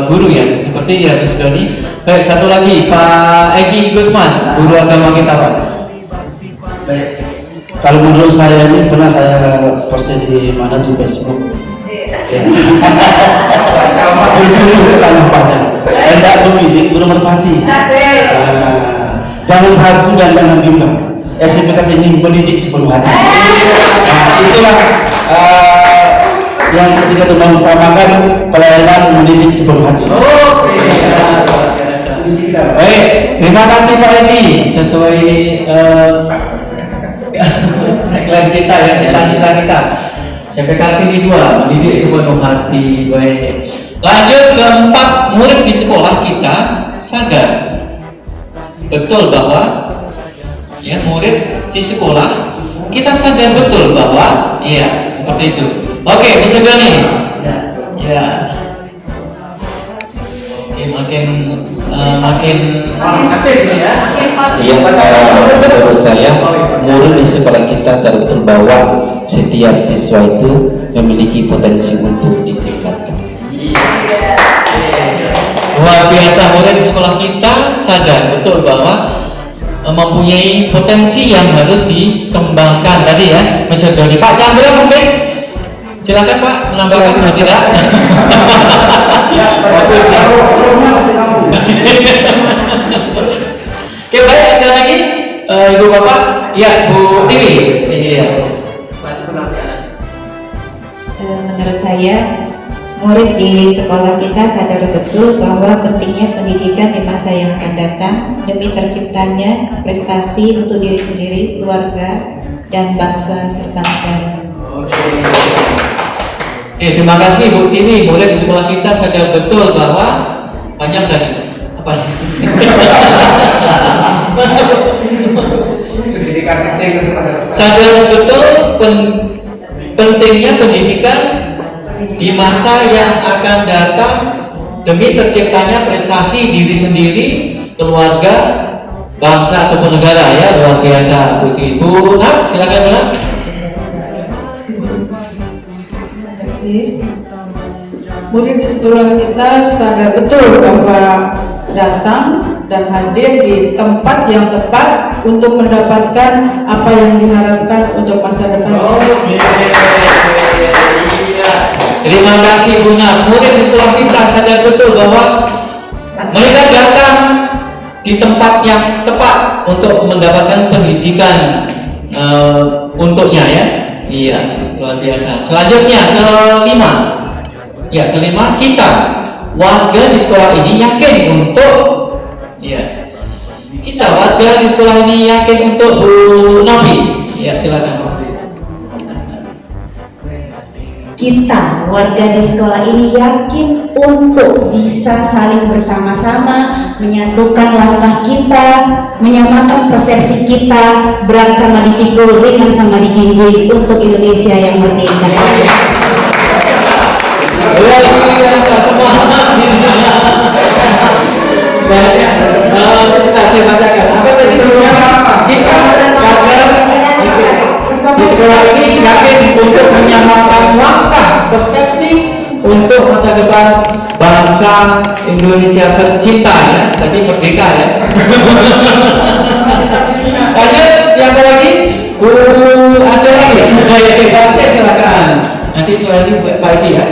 guru ya, seperti ya Doni. Baik, satu lagi Pak Egi Gusman, guru agama kita Pak. Baik, kalau menurut saya ini pernah saya posting di mana di Facebook. Tanah pada hendak memilih guru merpati. Jangan ragu dan jangan bimbang. SMPK ini mendidik sepenuh hati. Itulah yang ketiga itu mengutamakan pelayanan mendidik sepenuh hati. Baik, terima kasih Pak Edi. Sesuai tagline kita ya, cita-cita kita. SMPK ini 2, mendidik sepenuh hati. Baik. Lanjut ke 4, murid di sekolah kita sadar betul bahwa ya, murid di sekolah kita sadar betul bahwa iya seperti itu. Oke, bisa gani? Ya. Oke, makin aktif ya. Iya, menurut saya murid di sekolah kita sadar betul bahwa setiap siswa itu memiliki potensi untuk ditingkatkan. Luar biasa, murid di sekolah kita sadar betul bahwa mempunyai potensi yang harus dikembangkan tadi ya, Mr. Doni. Pak Chandra mungkin silakan Pak menambahkan tidak? Bagus ya. Oke, baik, ada lagi Ibu Bapak, ya Bu Tiwi. Iya. Menurut saya, murid di sekolah kita sadar betul bahwa pentingnya pendidikan di masa yang akan datang demi terciptanya prestasi untuk diri sendiri, keluarga, dan bangsa serta negara. Terima kasih Bu Tiwi. Murid di sekolah kita sadar betul bahwa banyak tadi apa? Sadar betul pentingnya pendidikan di masa yang akan datang demi terciptanya prestasi diri sendiri, keluarga, bangsa ataupun negara ya. Luar biasa Bu Ibu. Nah, silakan Bu. Murid di sekolah kita sadar betul bahwa datang dan hadir di tempat yang tepat untuk mendapatkan apa yang diharapkan untuk masa depan. Terima kasih Bunda. Murid di sekolah kita sadar betul bahwa mereka datang di tempat yang tepat untuk mendapatkan pendidikan untuknya ya. Iya, luar biasa. Selanjutnya kelima. Ya, kelima, kita warga di sekolah ini yakin untuk kita warga di sekolah ini yakin untuk Bu Nabi. Ya, silakan. Kita warga di sekolah ini yakin untuk bisa saling bersama-sama menyatukan langkah kita, menyamakan persepsi kita, berat sama dipikul, ringan sama dijinjing untuk Indonesia yang merdeka. Saya bacakan. Apa tadi kita di sekolah ini yakin untuk menyamakan langkah persepsi untuk masa depan bangsa Indonesia tercinta ya. Tadi merdeka ya. Lanjut, siapa lagi? Bu Asya lagi ya? Pak Asya silakan. Nanti selanjutnya Pak Edi ya.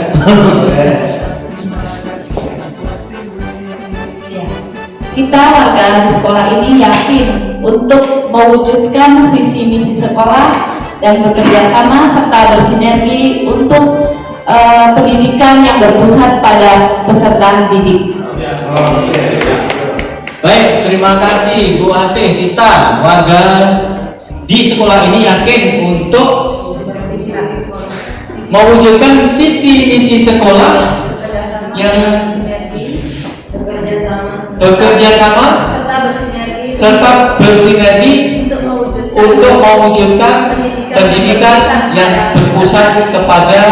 Kita warga di sekolah ini yakin untuk mewujudkan visi misi sekolah dan bekerja sama serta bersinergi untuk pendidikan yang berpusat pada peserta didik. Baik, terima kasih Bu Asih. Kita warga di sekolah ini yakin untuk mewujudkan visi misi sekolah yang bekerja sama serta bersinergi untuk mewujudkan pendidikan yang berpusat kepada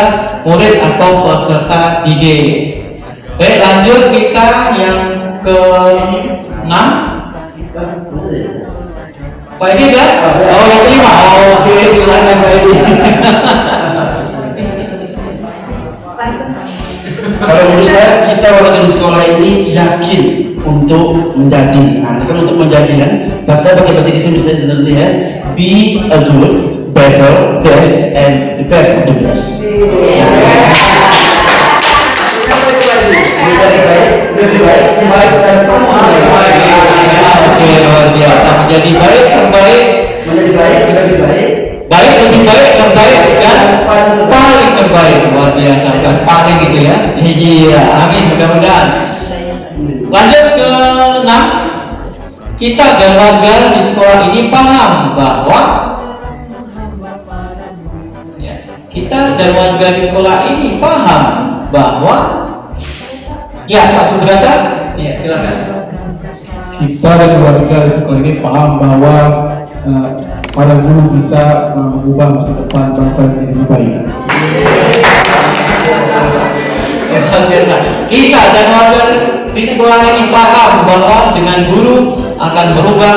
murid atau peserta didik. Baik, lanjut kita yang ke-6. Pak Edi udah? Oh, yang kelima. Oh, oke, silakan Pak Edi. Kalau menurut saya, kita warga di sekolah ini yakin untuk menjadi. Nah, kan untuk menjadi kan, bahasa pakai bahasa Inggris bisa nanti ya. Be a good, better, best, and the best of the best. Lebih baik, dan Oke, luar biasa. Menjadi baik, terbaik, menjadi baik, lebih baik, baik, lebih baik, terbaik, dan paling terbaik. Luar biasa, dan paling gitu ya. Iya, amin, mudah-mudahan. Lanjut ke 6. Kita dan warga di sekolah ini paham bahwa kita dan warga di sekolah ini paham bahwa Pak Subrata, ya silakan. Kita dan warga di sekolah ini paham bahwa para guru bisa mengubah masa depan bangsa menjadi lebih baik. Kita dan warga di sekolah ini paham bahwa dengan guru akan berubah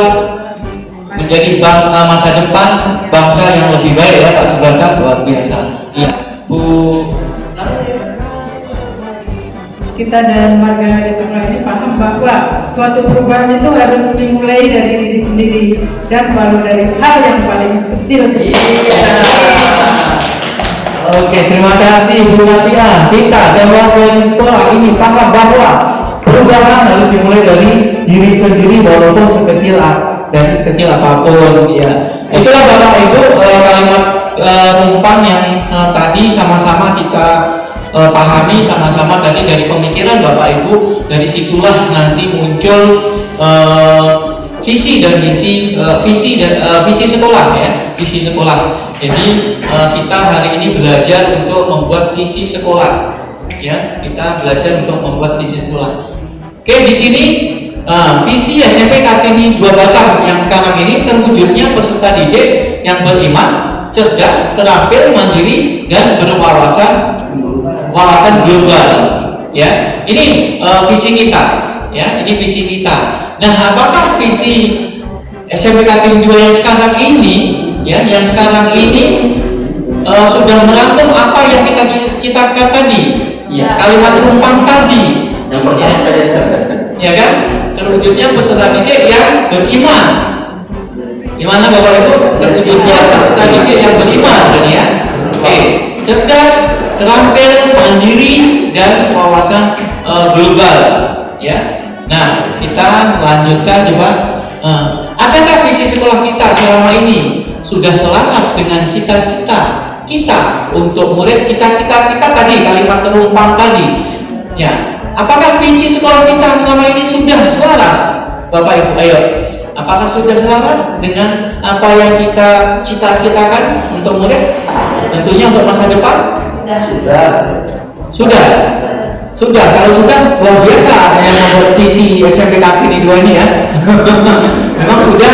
menjadi masa depan bangsa yang lebih baik ya Pak Subrata, luar biasa. Iya, Bu. Kita dan warga di sekolah ini paham bahwa suatu perubahan itu harus dimulai dari diri sendiri dan walau dari hal yang paling kecil. Oke, terima kasih Bu Natia. Kita dan warga di sekolah ini paham bahwa perubahan harus dimulai dari diri sendiri walaupun sekecil apapun ya. Itulah Bapak Ibu kalimat umpan yang tadi sama-sama kita pahami sama-sama tadi dari pemikiran Bapak Ibu. Dari situlah nanti muncul visi dan visi sekolah ya, visi sekolah. Jadi kita hari ini belajar untuk membuat visi sekolah ya, kita belajar untuk membuat visi sekolah. Oke, di sini visi SMP Kartini 2 Batang yang sekarang ini terwujudnya peserta didik yang beriman, cerdas, terampil, mandiri, dan berwawasan global. Ya, ini visi kita. Ya, ini visi kita. Nah, apakah visi SMP Kartini 2 yang sekarang ini, ya, yang sekarang ini sudah merangkum apa yang kita citakan tadi? Ya, kalimat umpan tadi. Yang pertama tadi cerdas kan? Ya kan? Terwujudnya peserta didik yang beriman. Gimana Bapak Ibu? Terwujudnya peserta didik yang beriman tadi ya. Oke, cerdas, terampil, mandiri, dan wawasan global. Ya. Nah, kita lanjutkan coba. Adakah visi sekolah kita selama ini sudah selaras dengan cita-cita kita untuk murid? Cita-cita kita tadi, kalimat terumpang tadi. Ya. Apakah visi sekolah kita selama ini sudah selaras? Bapak Ibu, ayo. Apakah sudah selaras dengan apa yang kita cita-citakan untuk murid? Tentunya untuk masa depan? Sudah. Kalau sudah, luar biasa yang membuat visi SMP Kartini 2 ini ya. Memang sudah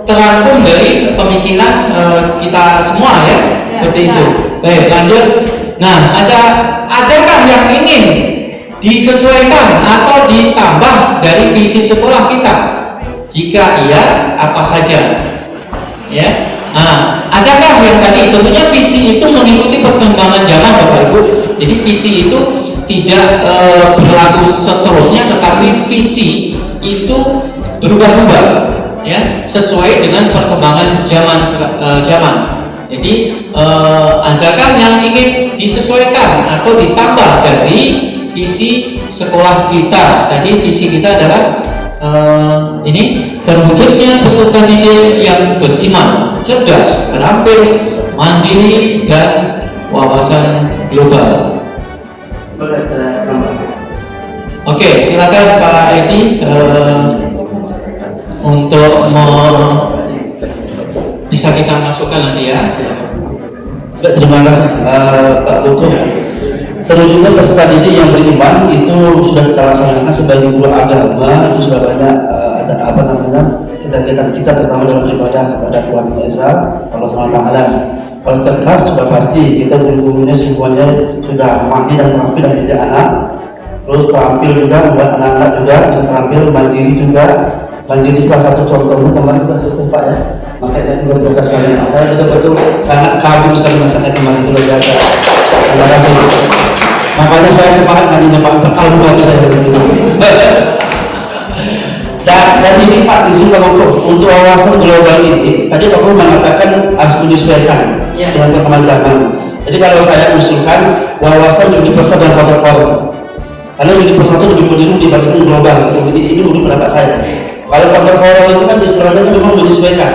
terangkum dari pemikiran kita semua ya. Seperti itu. Baik, lanjut. Nah, adakah yang ingin disesuaikan atau ditambah dari visi sekolah kita? Jika iya, apa saja? Ya. Nah, adakah yang tadi? Tentunya visi itu mengikuti perkembangan zaman Bapak Ibu. Jadi visi itu tidak berlaku seterusnya, tetapi visi itu berubah-ubah, ya, sesuai dengan perkembangan zaman. Jadi adakah yang ingin disesuaikan atau ditambah dari visi sekolah kita? Tadi visi kita adalah ini terwujudnya peserta didik yang beriman, cerdas, terampil, mandiri, dan wawasan global. Oke, silakan Pak Edi untuk bisa kita masukkan nanti ya. Silakan. Terima kasih Pak Hukum. Terwujudnya peserta didik yang beriman itu sudah kita laksanakan sebagai guru agama. Itu sudah banyak kegiatan kita terutama dalam beribadah kepada Tuhan Yang Esa Allah SWT. Kalau cerdas sudah pasti kita guru-gurunya semuanya sudah mahir dan terampil dan didik anak. terus terampil juga, buat anak-anak juga bisa terampil, mandiri juga. Mandiri salah satu contohnya kemarin kita selesai Pak ya, makanya itu luar biasa sekali. Saya betul-betul sangat kagum sekali makanya kemarin itu luar biasa. Terima kasih. Makanya saya semangat nyanyinya Pak, berkalung lagi saya begitu. Dan ini Pak di sini untuk wawasan global ini, tadi Pak Guru mengatakan harus menyesuaikan dengan perkembangan zaman. Jadi kalau saya usulkan wawasan universal dan contemporary, karena universal itu lebih meniru dibanding global. Gitu. Ini menurut pendapat saya. Kalau contemporary itu kan istilahnya memang menyesuaikan.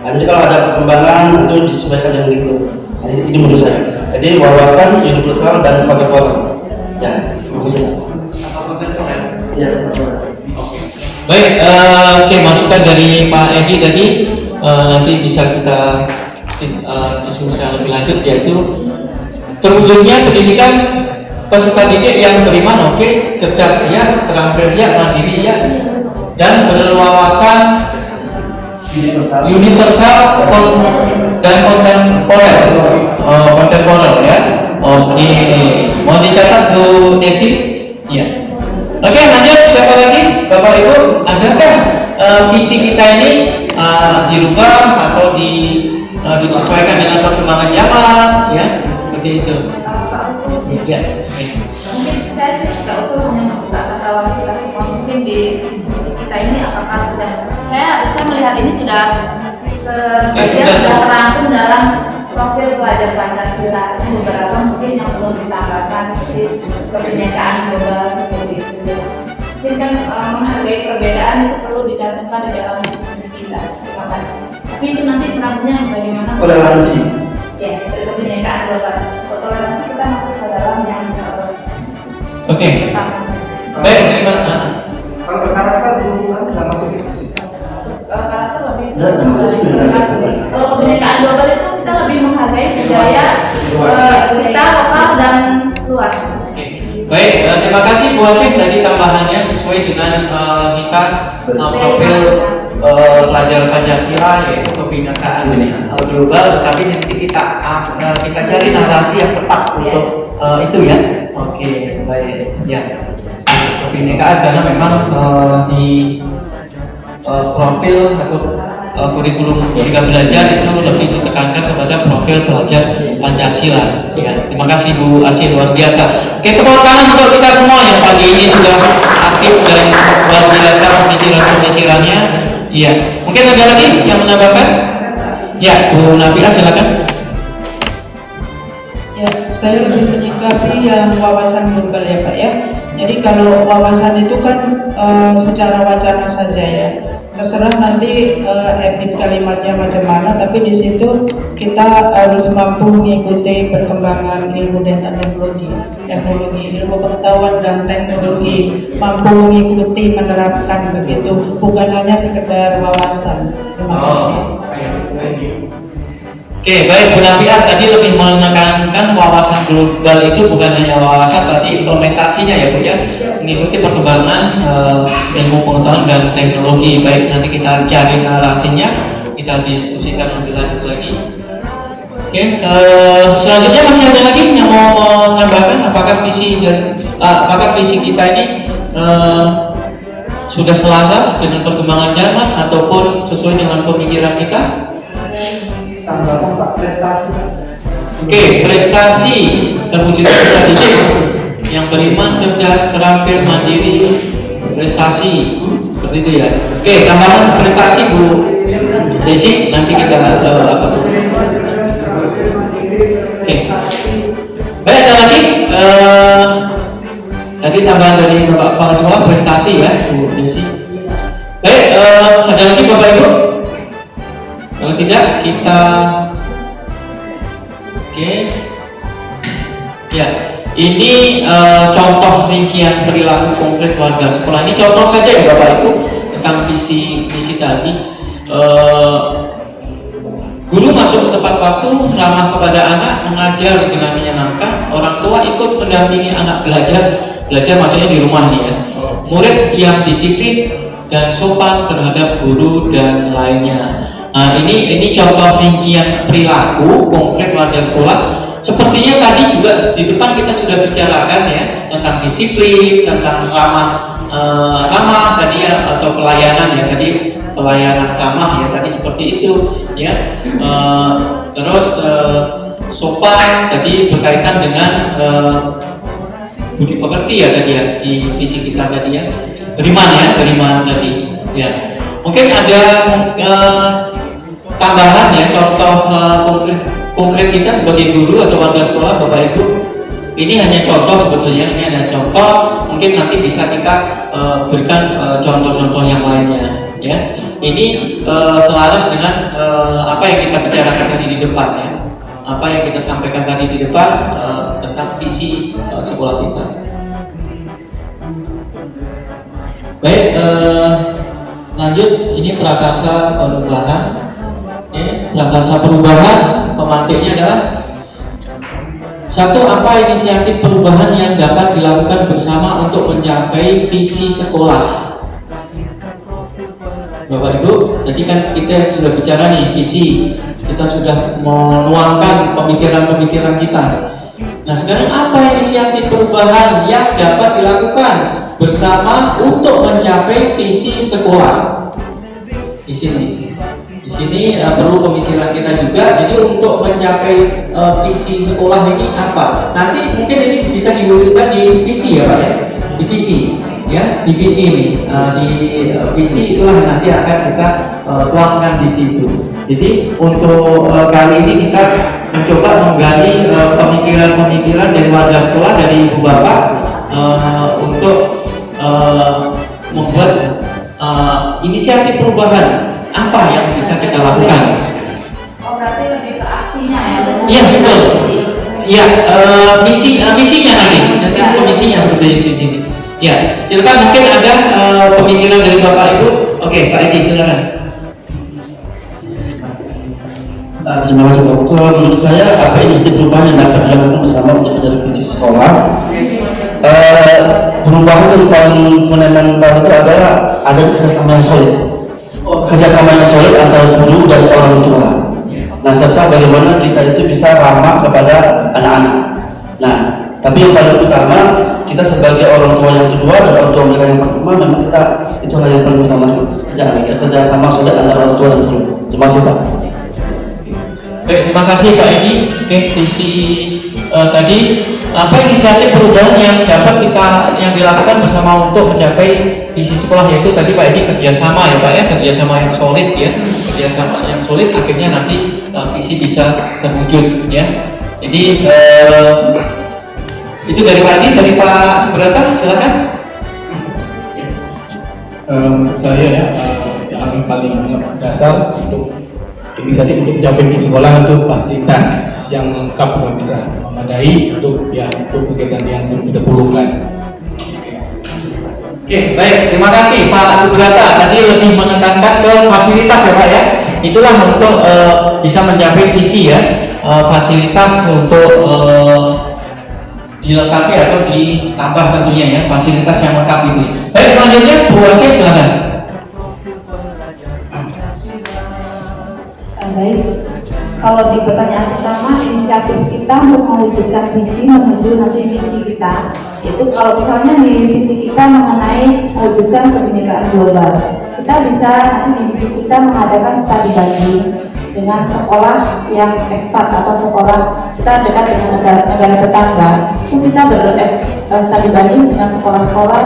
Nah, jadi kalau ada perkembangan itu disesuaikan dengan itu. Nah, ini menurut saya. Jadi wawasan universal dan contemporary. Ya, terima kasih. Ya, baik, oke, masukan dari Pak Edi tadi nanti bisa kita diskusi lebih lanjut, yaitu terwujudnya pendidikan peserta didik yang beriman, oke, cerdas ya, terampil ya, mandiri ya, dan berwawasan universal dan kontemporer ya. Oke, mau dicatat Bu Desi? Ya. Oke, lanjut. Siapa lagi? Bapak Ibu, adakah visi kita ini dirubah atau disesuaikan dengan perkembangan zaman? Ya, seperti itu. Ya. Mungkin saya sih tidak usah membuka kata kita semua. Mungkin di visi kita ini apakah sudah? Saya melihat ini sudah sebagian sudah terangkum dalam profil pelajar Pancasila. Ini beberapa mungkin yang perlu ditambahkan seperti kebinekaan global seperti itu. Mungkin kan menghargai perbedaan itu perlu dicantumkan di dalam diskusi kita. Terima kasih. Tapi itu nanti terangkumnya bagaimana? Toleransi. Ya, kebinekaan global. Toleransi kita masuk ke dalam yang Oke. Baik, terima kasih. Kalau berkarakter lingkungan tidak masuk itu sih. Karakter lebih. Kalau kebinekaan global itu kita lebih menghargai budaya kita lokal dan luas. Baik, terima kasih Bu Asif tadi tambahannya sesuai dengan kita profil pelajar Pancasila, yaitu kebinekaan global, tapi nanti kita cari narasi yang tepat untuk itu ya. Oke, baik ya. Kebinekaan karena memang di profil atau kurikulum Merdeka Belajar itu lebih ditekankan kepada profil pelajar Pancasila. Ya, terima kasih Bu Asih, luar biasa. Oke, tepuk tangan untuk kita semua yang pagi ini sudah aktif dan luar biasa pemikiran-pemikirannya. Iya, mungkin ada lagi yang menambahkan? Ya, Bu Nabila silakan. Ya, saya lebih menyikapi yang wawasan global ya Pak ya. Jadi kalau wawasan itu kan secara wacana saja ya. Terserah nanti edit kalimatnya macam mana, tapi di situ kita harus mampu mengikuti perkembangan ilmu dan teknologi, ilmu pengetahuan dan teknologi, mampu mengikuti, menerapkan begitu, bukan hanya sekedar wawasan. Terima kasih. Oke, baik Bu Nafiah tadi lebih menekankan wawasan global itu bukan hanya wawasan, tapi implementasinya ya Bu ya, mengikuti perkembangan ilmu pengetahuan dan teknologi. Baik, nanti kita cari narasinya, kita diskusikan lebih lanjut lagi. Oke, selanjutnya masih ada lagi yang mau menambahkan apakah visi kita ini sudah selaras dengan perkembangan zaman ataupun sesuai dengan pemikiran kita? Tambahkan Pak, prestasi. Oke, prestasi terwujudnya peserta didik yang beriman, cerdas, terampil, mandiri, prestasi seperti itu ya. Oke, tambahan prestasi Bu Desi, nanti kita apa tuh? Oke, baik, ada lagi tadi tambahan dari Bapak Kepala Sekolah prestasi ya Bu Desi. Baik, ada lagi Bapak Ibu? Kalau tidak kita ya, ini contoh rincian perilaku konkret warga sekolah. Ini contoh saja ya Bapak Ibu tentang visi tadi. Guru masuk tepat waktu, ramah kepada anak, mengajar dengan menyenangkan, orang tua ikut mendampingi anak belajar maksudnya di rumah nih ya. Murid yang disiplin dan sopan terhadap guru dan lainnya. Nah, ini contoh rincian perilaku konkret warga sekolah. Sepertinya tadi juga di depan kita sudah bicarakan ya tentang disiplin, tentang ramah tadi ya, atau pelayanan ya tadi, pelayanan ramah ya tadi seperti itu ya. Terus sopan tadi berkaitan dengan budi pekerti ya tadi ya, di visi kita tadi ya, beriman tadi ya. Mungkin ada tambahan ya, contoh konkret kita sebagai guru atau warga sekolah Bapak Ibu. Ini hanya contoh sebetulnya, ini hanya contoh. Mungkin nanti bisa kita berikan contoh-contoh yang lainnya ya. Ini selaras dengan apa yang kita bicarakan tadi di depan ya, apa yang kita sampaikan tadi di depan tentang visi sekolah kita. Baik, lanjut. Ini prakarsa perubahan. Prakarsa perubahan pemantiknya adalah satu, apa inisiatif perubahan yang dapat dilakukan bersama untuk mencapai visi sekolah. Bapak Ibu, tadi kan kita sudah bicara nih visi, kita sudah menuangkan pemikiran-pemikiran kita. Nah sekarang apa inisiatif perubahan yang dapat dilakukan bersama untuk mencapai visi sekolah? Di sini perlu pemikiran kita juga. Jadi untuk mencapai visi sekolah ini apa? Nanti mungkin ini bisa diwujudkan di visi ya Pak ya, di visi ya, di visi ini, di visi itulah nanti akan kita tuangkan di situ. Jadi untuk kali ini kita mencoba menggali pemikiran-pemikiran dari warga sekolah, dari ibu bapak untuk membuat inisiatif perubahan apa yang bisa kita lakukan. Oh berarti lebih ke aksinya ya? Iya betul. Iya, misinya nanti misinya seperti di sini. Ya, silakan mungkin ada pemikiran dari Bapak Ibu. Oke, Pak Edi silakan. Terima kasih Pak. Menurut saya apa inisiatif perubahan yang dapat dilakukan bersama untuk mencapai visi sekolah? Perubahan yang paling fundamental itu adalah ada kerjasama yang solid. Kerjasama yang solid antara guru dan orang tua. Nah, serta bagaimana kita itu bisa ramah kepada anak-anak. Nah, tapi yang paling utama kita sebagai orang tua yang kedua dan orang tua mereka yang pertama, memang kita itulah yang paling utama, kerjasama solid antara orang tua dan guru. Terima kasih Pak. Baik, terima kasih Pak Edi. Oke, visi tadi apa inisiatif perubahan yang dapat yang dilakukan bersama untuk mencapai visi sekolah, yaitu tadi Pak Edi kerjasama ya Pak ya, kerjasama yang solid ya, kerjasama yang solid akhirnya nanti visi bisa terwujud ya. Jadi itu dari Pak Edi. Dari Pak Subrata silakan. Saya ya yang paling dasar untuk inisiatif untuk mencapai visi sekolah untuk fasilitas yang lengkap dan bisa memadai untuk kegiatan yang kita perlukan. Oke, baik, terima kasih Pak Subrata. Tadi lebih menekankan ke fasilitas ya Pak ya. Itulah untuk bisa mencapai visi ya, fasilitas untuk dilengkapi atau ditambah tentunya ya, fasilitas yang lengkap ini. Baik, selanjutnya Bu Aceh silakan. Baik, kalau di pertanyaan pertama, inisiatif kita untuk mewujudkan visi menuju nanti visi kita, itu kalau misalnya di visi kita mengenai mewujudkan kebinekaan global, kita bisa nanti di visi kita mengadakan studi banding dengan sekolah yang ekspat atau sekolah kita dekat dengan negara tetangga. Itu kita studi banding dengan sekolah-sekolah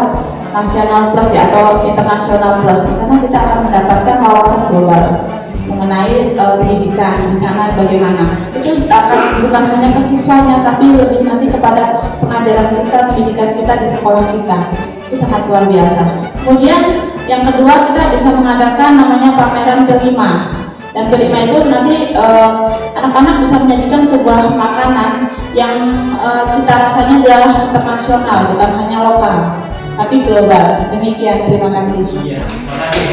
nasional plus ya, atau internasional plus. Di sana kita akan mendapatkan wawasan global mengenai pendidikan di sana bagaimana. Itu akan bukan hanya ke siswanya, tapi lebih nanti kepada pengajaran kita, pendidikan kita di sekolah kita. Itu sangat luar biasa. Kemudian yang kedua, kita bisa mengadakan namanya pameran berlima. Dan berlima itu nanti anak-anak bisa menyajikan sebuah makanan yang cita rasanya adalah internasional, bukan hanya lokal, tapi global. Demikian, terima kasih. Iya, terima kasih.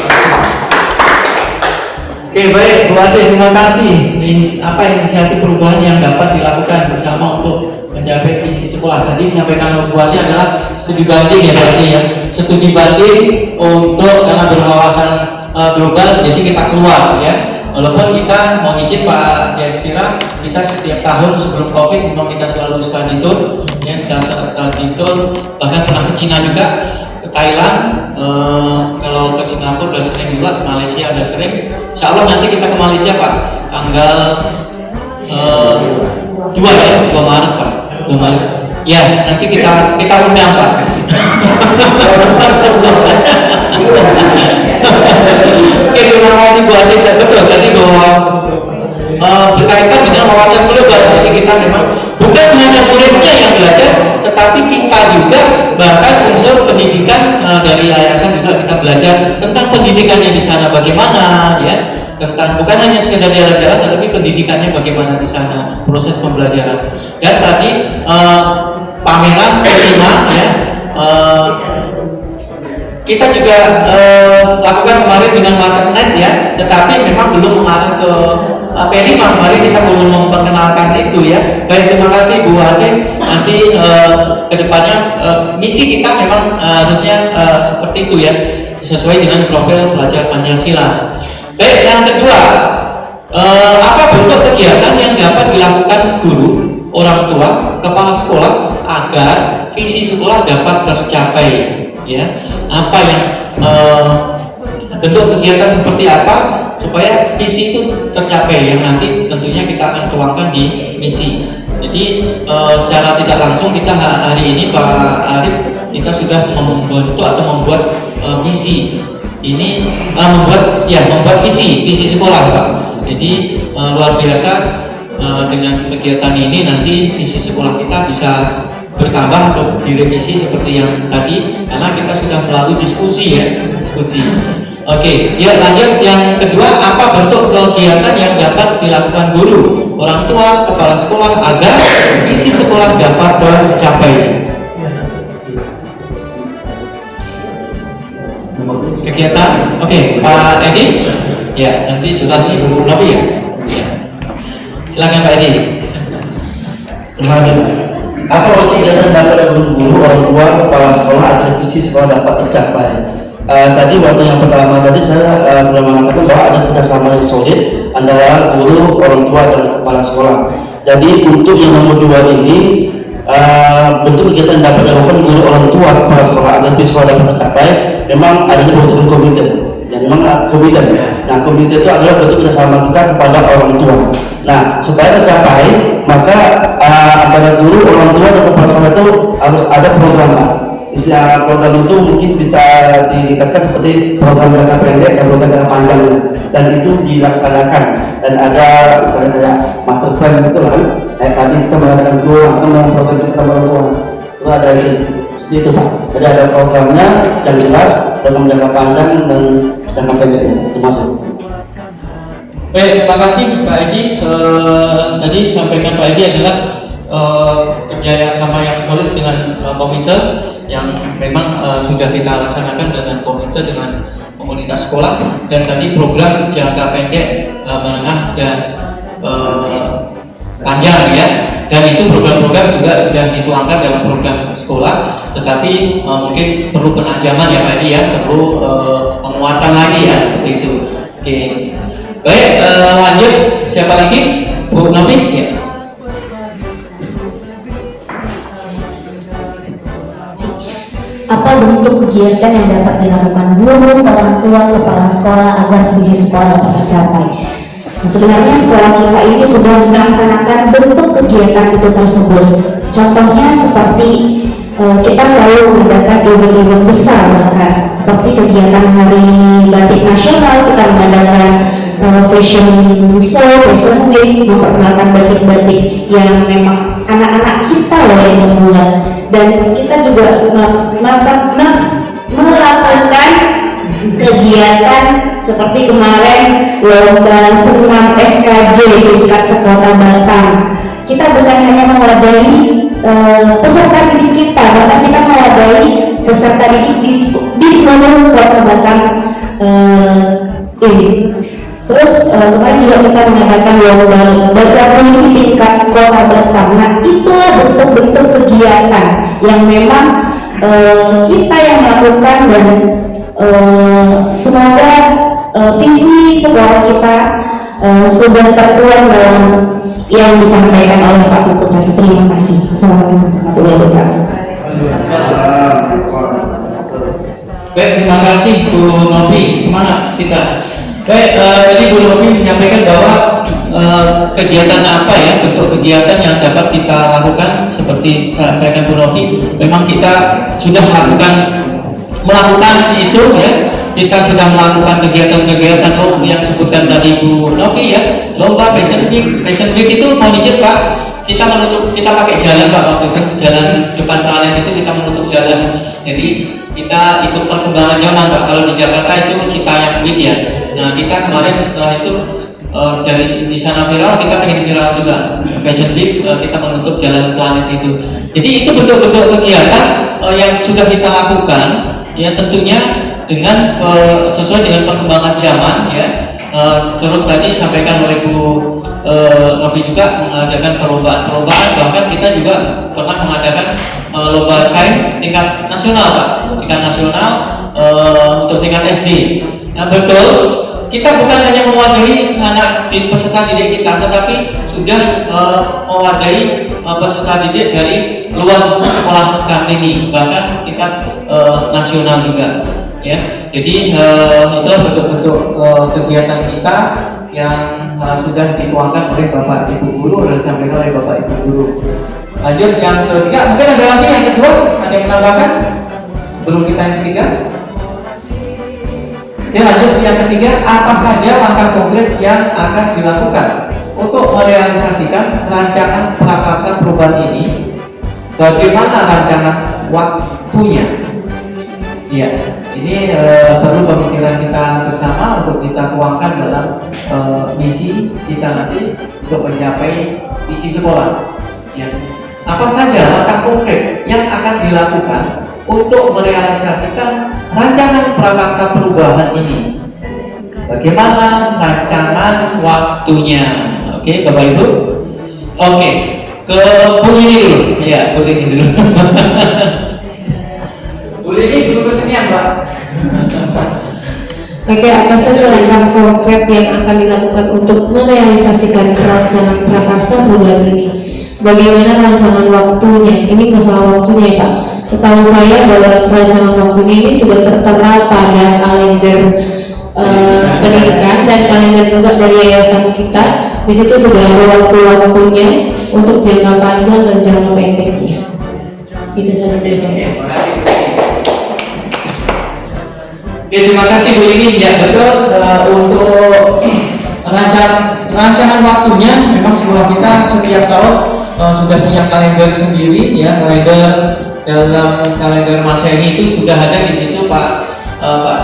Oke, baik, Bu Aceh, terima kasih. Apa inisiatif perubahan yang dapat dilakukan bersama untuk mencapai visi sekolah? Tadi disampaikan oleh Bu Aceh adalah studi banding ya Bu Aceh ya, studi banding untuk karena berwawasan global, jadi kita keluar ya Walaupun kita mau izin Pak Jayasira, kita setiap tahun sebelum COVID memang kita selalu study tour, ya kita study tour, bahkan pernah ke Cina juga, ke Thailand, kalau ke Singapura udah sering juga, Malaysia udah sering. Insya Allah nanti kita ke Malaysia Pak, tanggal 2 Maret Pak, 2 Maret. Ya nanti kita undang Pak. Oke, terima kasih Bu Asyik. Betul tadi bahwa berkaitan dengan wawasan global. Jadi kita memang bukan hanya muridnya yang belajar, tetapi kita juga bahkan unsur pendidikan dari yayasan juga kita belajar tentang pendidikannya di sana bagaimana, ya, tentang bukan hanya sekedar jalan-jalan, tetapi pendidikannya bagaimana di sana, proses pembelajaran. Dan tadi pameran kelima, ya. Kita juga lakukan kemarin dengan Marketnet, ya, tetapi memang belum mengarah ke P5. Kemarin kita belum memperkenalkan itu, ya. Baik, terima kasih Bu Asyik. Nanti kedepannya misi kita memang harusnya seperti itu, ya, sesuai dengan profil pelajar Pancasila. Baik, yang kedua, apa bentuk kegiatan yang dapat dilakukan guru, orang tua, kepala sekolah agar visi sekolah dapat tercapai, ya. Apa yang bentuk kegiatan seperti apa supaya visi itu tercapai, yang nanti tentunya kita akan tuangkan di misi. Jadi secara tidak langsung kita hari ini Pak Arif, kita sudah membentuk atau membuat misi ini, membuat visi sekolah Pak. Jadi luar biasa dengan kegiatan ini nanti visi sekolah kita bisa bertambah atau direvisi seperti yang tadi, karena kita sudah melalui diskusi, ya, diskusi. Oke, ya lanjut yang kedua, apa bentuk kegiatan yang dapat dilakukan guru, orang tua, kepala sekolah agar visi sekolah dapat tercapai. Kegiatan, oke, Pak Edi, ya nanti setelah ini Bu Nabi, ya. Silakan Pak Edi. Terima kasih. Apa waktu kegiatan dapat guru, orang tua, kepala sekolah agar visi sekolah dapat tercapai? Tadi waktu yang pertama tadi saya sudah mengatakan bahwa ada kerjasama yang solid antara guru, orang tua, dan kepala sekolah. Jadi untuk yang nomor 2 ini, bentuk kegiatan dapat dilakukan guru, orang tua, kepala sekolah agar visi sekolah dapat tercapai, memang adanya bentuk komite. Ya memang komite. Nah komite itu adalah bentuk kerjasama kita kepada orang tua. Nah supaya tercapai, maka antara guru, orang tua, dan kepala sekolah itu harus ada program. Program itu mungkin bisa diringkaskan seperti program jangka pendek dan program jangka panjang, dan itu dilaksanakan, dan ada misalnya kayak master plan gitu lah, kayak tadi kita mengatakan itu akan memprogram kita sama orang tua itu ada seperti itu Pak. Jadi ada programnya yang jelas, program jangka panjang dan jangka pendeknya itu masuk. Baik, terima kasih Pak Edi. Tadi sampaikan Pak Edi adalah kerjasama yang solid dengan komite yang memang sudah kita laksanakan dengan komite dengan komunitas sekolah, dan tadi program jangka pendek, menengah, dan panjang, ya. Dan itu program-program juga sudah dituangkan dalam program sekolah, tetapi mungkin perlu penajaman, ya Pak Edi, ya, perlu penguatan lagi, ya, seperti itu. Oke. Baik, lanjut. Siapa lagi? Bu Nabi, ya. Apa bentuk kegiatan yang dapat dilakukan guru, orang tua, kepala sekolah agar visi sekolah dapat tercapai? Nah, sebenarnya sekolah kita ini sudah melaksanakan bentuk kegiatan itu tersebut. Contohnya seperti kita selalu mengadakan event-event besar, bahkan seperti kegiatan Hari Batik Nasional, kita mengadakan fashion show, fashion week, memperkenalkan batik-batik yang memang anak-anak kita loh yang membuat. Dan kita juga melakukan kegiatan seperti kemarin lomba senam SKJ di tingkat sekolah Batang. Kita bukan hanya mewadahi peserta didik kita, bahkan kita mewadahi peserta didik di seluruh kota Batang ini. Terus kemarin juga kita mengadakan lomba baca puisi tingkat kota Batang. Nah, itulah bentuk-bentuk kegiatan yang memang kita yang melakukan, dan semoga visi sekolah kita sudah tertuang dalam yang disampaikan oleh Pak Buku tadi. Terima kasih. Assalamualaikum warahmatullahi wabarakatuh. Baik, terima kasih Bu Novi. Semangat kita. Baik, tadi Bu Novi menyampaikan bahwa kegiatan apa ya, bentuk kegiatan yang dapat kita lakukan seperti disampaikan Bu Novi. Memang kita sudah melakukan itu ya. Kita sudah melakukan kegiatan-kegiatan yang disebutkan tadi Bu Novi ya. Lomba Fashion Week itu mau izin Pak, kita pakai jalan Pak, waktu itu jalan depan Planet itu kita menutup jalan. Jadi kita ikut perkembangan zaman Pak. Kalau di Jakarta itu Citayam Week ya. Nah kita kemarin setelah itu dari di sana viral, kita pengen viral juga. Fashion Week kita menutup jalan Planet itu. Jadi itu bentuk-bentuk kegiatan yang sudah kita lakukan ya, tentunya dengan sesuai dengan perkembangan zaman ya. Terus tadi disampaikan oleh Bu Novi juga mengadakan perlombaan, bahkan kita juga pernah mengadakan lomba sains tingkat nasional Pak, tingkat nasional untuk tingkat SD. Nah betul, kita bukan hanya mewadahi anak di peserta didik kita, tetapi sudah mewadahi peserta didik dari luar sekolah Kartini, bahkan tingkat nasional juga. Ya, jadi itulah bentuk-bentuk kegiatan kita yang sudah dituangkan oleh Bapak Ibu Guru dan disampaikan oleh Bapak Ibu Guru. Lanjut yang ketiga, mungkin ada lagi yang kedua, ada yang menambahkan sebelum kita yang ketiga? Ya, lanjut yang ketiga, apa saja langkah konkret yang akan dilakukan untuk merealisasikan rancangan prakarsa perubahan ini? Bagaimana rancangan waktunya? Ya, ini perlu pemikiran kita bersama untuk kita tuangkan dalam misi kita nanti untuk mencapai isi sekolah. Ya. Apa saja langkah konkret yang akan dilakukan untuk merealisasikan rancangan prakarsa perubahan ini? Bagaimana rancangan waktunya? Oke, Bapak Ibu. Oke, ke Bu ini dulu. Ya, Bu ini dulu. Boleh ini dulu kesenian Pak. Oke, apa saja langkah konkret yang akan dilakukan untuk merealisasikan rancangan prakarsa perubahan ini? Bagaimana rancangan waktunya? Ini masalah waktunya Pak. Setahu saya bahwa rancangan waktunya ini sudah tertera pada kalender pendidikan dan kalender juga dari yayasan kita. Di situ sudah ada waktu-waktunya untuk jangka panjang dan jangka pendeknya. Itu saja dari saya. Oke, terima kasih Bu Lili. Ya betul, untuk rancangan waktunya memang sekolah kita setiap tahun sudah punya kalender sendiri ya, kalender dalam kalender Masehi itu sudah ada di situ Pak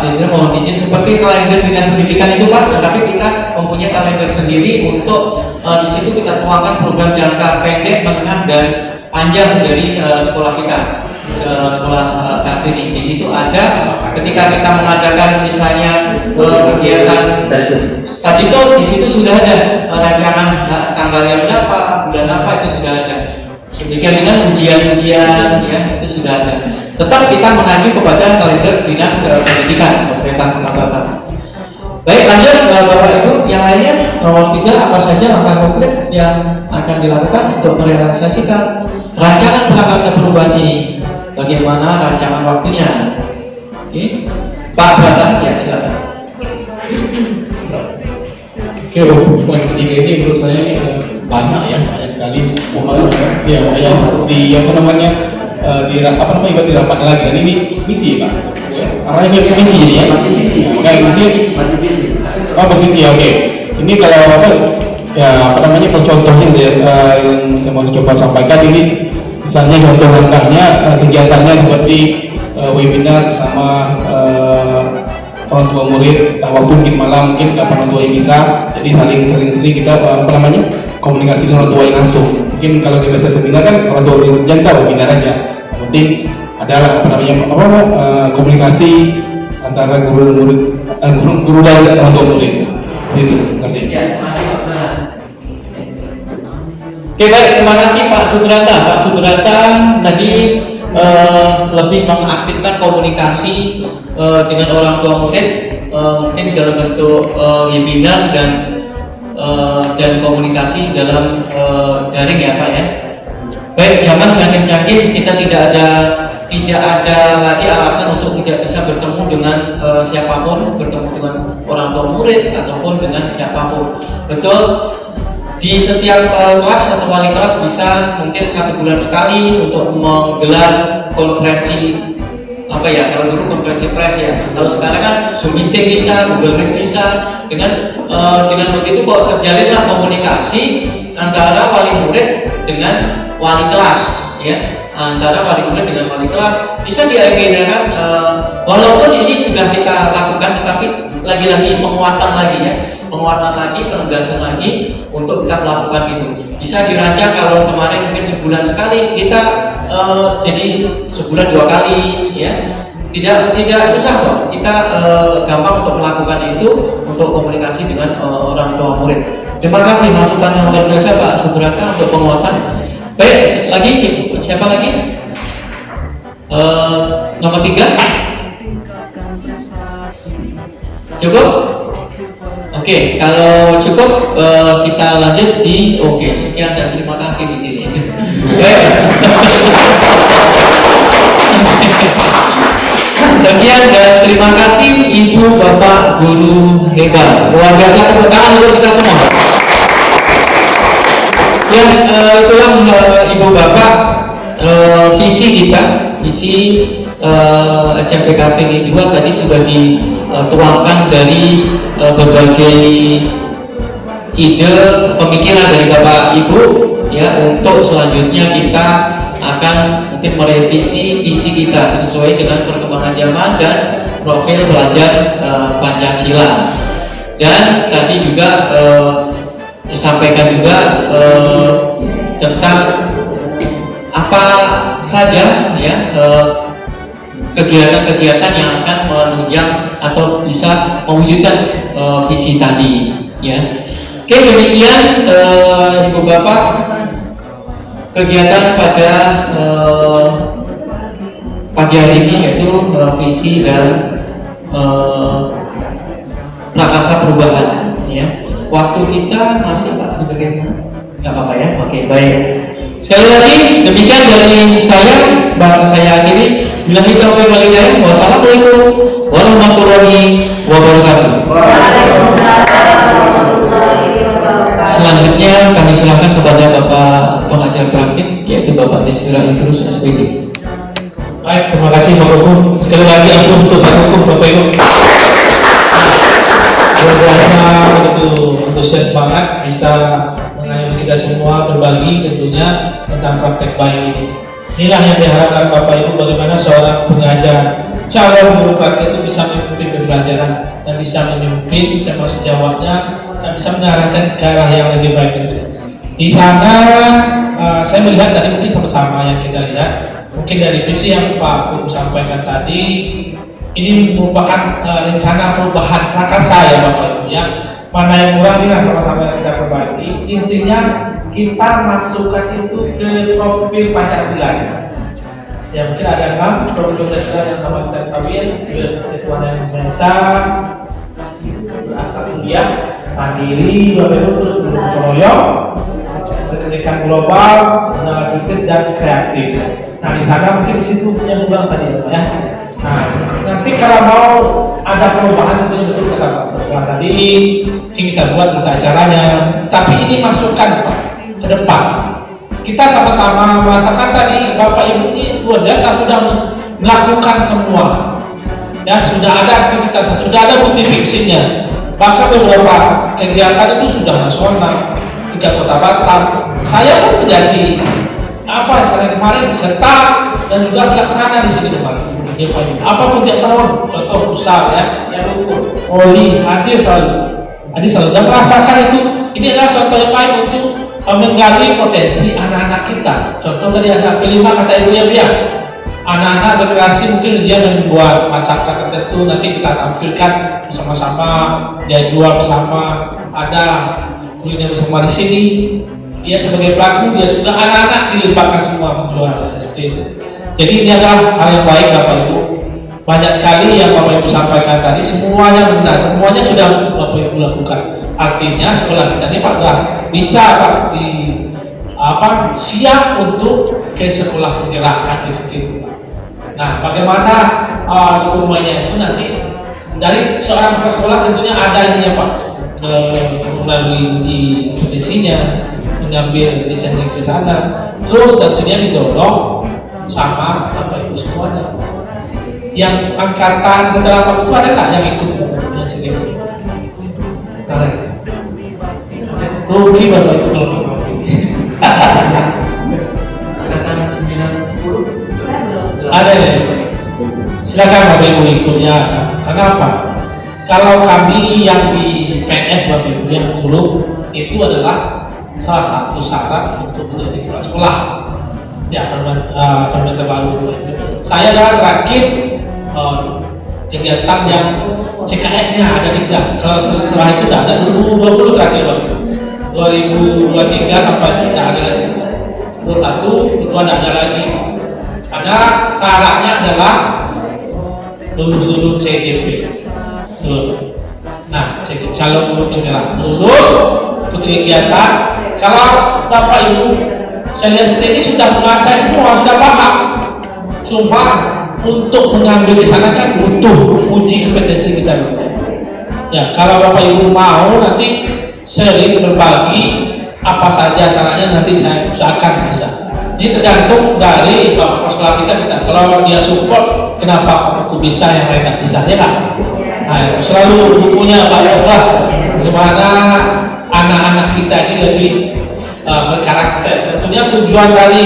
Dirjen, mohon izin seperti kalender dinas pendidikan itu Pak, tetapi kita mempunyai kalender sendiri untuk di situ kita tuangkan program jangka pendek, menengah dan panjang dari sekolah kita. Sekolah Kartini. Di situ ada ketika kita mengadakan misalnya kegiatan tadi itu di situ sudah ada rancangan tanggalnya berapa, bulan apa, itu sudah ada. Demikian dengan ujian-ujian ya, itu sudah ada. Tetap kita mengacu kepada kalender dinas pendidikan pemerintah Kota Batam. Baik, lanjut Bapak Ibu yang lainnya. Nomor 3, apa saja langkah konkret yang akan dilakukan untuk merealisasikan rancangan prakarsa perubahan ini? Bagaimana rancangan waktunya? Oke, Pak Bratan, ya silakan. Oke, poin ketiga ini menurut saya ini banyak sekali. Ya, yang di apa namanya di rapat lagi dan ini misi Pak. Arahnya ke misi ini ya. Masih misi. Masih misi. Oh, misi. Oke. Ini kalau apa ya apa namanya contohnya yang saya mau coba sampaikan ini. Misalnya contoh langkahnya kegiatannya seperti webinar sama orang tua murid, waktu mungkin malam mungkin orang tua yang bisa, jadi sering kita apa namanya komunikasi dengan orang tua yang langsung. Mungkin kalau di bahasa seminar kan orang tua yang tahu webinar aja, yang penting adalah apa namanya komunikasi antara guru dan orang tua murid. Terima kasih. Oke, baik, terima kasih Pak Subrata. Pak Subrata tadi lebih mengaktifkan komunikasi dengan orang tua murid, mungkin dalam bentuk webinar dan dan komunikasi dalam daring ya Pak ya. Baik, zaman makin canggih, kita tidak ada lagi alasan untuk tidak bisa bertemu dengan siapapun, bertemu dengan orang tua murid ataupun dengan siapapun. Betul, di setiap kelas atau wali kelas bisa mungkin 1 bulan sekali untuk menggelar konferensi apa ya, kalau dulu konferensi pers ya, kalau sekarang kan Zoom meeting bisa, Google Meet bisa. Dengan begitu kok terjalinlah komunikasi antara wali murid dengan wali kelas ya, antara wali murid dengan wali kelas bisa diagendakan, walaupun ini sudah kita lakukan, tetapi lagi-lagi penguatan lagi ya, penegasan lagi untuk kita melakukan itu. Bisa dirancang, kalau kemarin mungkin sebulan sekali, kita jadi sebulan 2 kali ya. Tidak susah kok, kita gampang untuk melakukan itu, untuk komunikasi dengan orang tua murid. Terima kasih masukan yang luar biasa Pak Subrata untuk penguatan. Baik, lagi siapa lagi? Nomor 3. Cukup? Oke, kalau cukup kita lanjut di sekian dan terima kasih di sini. Sekian dan terima kasih Ibu Bapak Guru hebat. Luar biasa, tepuk tangan untuk kita semua. Ya, itulah Ibu Bapak visi kita, visi SMP Kartini 2 tadi sudah dituangkan dari berbagai ide, pemikiran dari Bapak Ibu ya, untuk selanjutnya kita akan mungkin merevisi visi kita sesuai dengan perkembangan zaman dan profil pelajar Pancasila. Dan tadi juga disampaikan juga tentang apa saja ya kegiatan-kegiatan yang akan menunjang atau bisa mewujudkan visi tadi ya. Oke, demikian Ibu Bapak kegiatan pada pagi hari ini, yaitu visi dan prakarsa perubahan ya. Waktu kita masih Pak bagaimana? Nggak apa-apa ya. Oke, baik. Sekali lagi demikian dari saya akhiri. Billahi taufiq wal hidayah. Wassalamualaikum warahmatullahi wabarakatuh. Selanjutnya kami silakan kepada Bapak pengajar praktik, yaitu Bapak Deswira Idrus SPD. Baik, terima kasih Bapak Hukum. Sekali lagi aku untuk Pak Hukum, Bapak Ibu. Luar biasa, begitu antusias banget bisa mengayomi kita semua berbagi tentunya tentang praktek baik ini. Inilah yang diharapkan Bapak Ibu, bagaimana seorang pengajar calon guru praktek itu bisa memimpin pembelajaran dan bisa memimpin termasuk jawabnya dan bisa mengarahkan ke arah yang lebih baik itu. Di sana saya melihat tadi mungkin sama-sama yang kita lihat, mungkin dari visi yang Pak Guru sampaikan tadi, ini merupakan rencana perubahan prakarsa ya Bapak Ibu ya. Mana yang kurang ini sama-sama yang kita perbaiki. Intinya kita masukkan itu ke profil Pancasila ya. Mungkin ada 6 profil Pancasila yang sama kita ketahui, Ketuhanan yang Maha Esa, berakhlak mulia, mandiri, terus bergotong pendidikan global, mengenal kritis dan kreatif. Nah di sana mungkin di situ yang bilang tadi ya. Nah nanti kalau mau ada perubahan tentunya betul kata Pak tadi, ini kita buat berita acaranya. Tapi ini masukkan Pak ke depan. Kita sama-sama merasakan tadi Bapak Ibu ini luar biasa sudah melakukan semua. Ya sudah ada aktivitas, sudah ada bukti fiksinya. Bahkan beberapa kegiatan itu sudah nasional, 3 kota Batam. Saya pun menjadi saya kemarin peserta dan juga pelaksana di sini kemarin. Apapun tiap tahun, contoh usaha ya, yang ukur, hadir selalu dan merasakan itu. Ini adalah contoh yang baik untuk menggali potensi anak-anak kita. Contoh dari anak kelima kata ibu ya dia. Anak-anak berkreasi mungkin dia membuat masakan tertentu, nanti kita tampilkan bersama-sama, dia jual bersama, ada kuliner bersama di sini. Dia sebagai pelaku, dia sudah anak-anak dilibatkan semua menjual seperti itu. Jadi ini adalah hal yang baik Bapak Ibu. Banyak sekali yang Bapak Ibu sampaikan tadi, semuanya benar, semuanya sudah Bapak Ibu lakukan. Artinya sekolah kita ini Pak udah bisa Pak siap untuk ke sekolah pergerakan seperti itu Pak. Nah, bagaimana dokumennya itu nanti dari seorang kepala sekolah tentunya ada ini ya Pak, melalui uji kompetensinya, mengambil desain ke sana, terus tentunya didorong sama Bapak Ibu semuanya. Yang angkatan setelah Pak itu adalah yang ikut yang CDP. Rugi Bapak Ibu kalau Angkatan 9, 10 ada ya. Silakan Bapak Ibu ikutnya. Kenapa? Kalau kami yang di PS Bapak Ibu yang dulu itu adalah salah satu syarat untuk menjadi kepala sekolah. Ya, permen terbaru. Saya adalah terakhir kegiatan yang CKS-nya ada 3. Kalau setelah itu tidak ada 2020 terakhir Bapak. 2023 sampai tidak ada lagi. 21 itu ada lagi. Karena syaratnya adalah lulus CDP. Nah, calon guru penggerak lulus ikut kegiatan. Kalau Bapak Ibu saya lihat ini sudah menguasai semua, sudah paham. Cuma untuk mengambil di sana kan butuh uji kompetensi kita. Ya, kalau Bapak Ibu mau nanti sering berbagi apa saja syaratnya, nanti saya usahakan bisa. Ini tergantung dari Bapak sekolah kita. Kalau dia support, kenapa aku bisa yang lain tidak bisa, ya kan? Nah, selalu bukunya Pak Sekolah, bagaimana anak-anak kita ini lebih berkarakter. Tentunya tujuan dari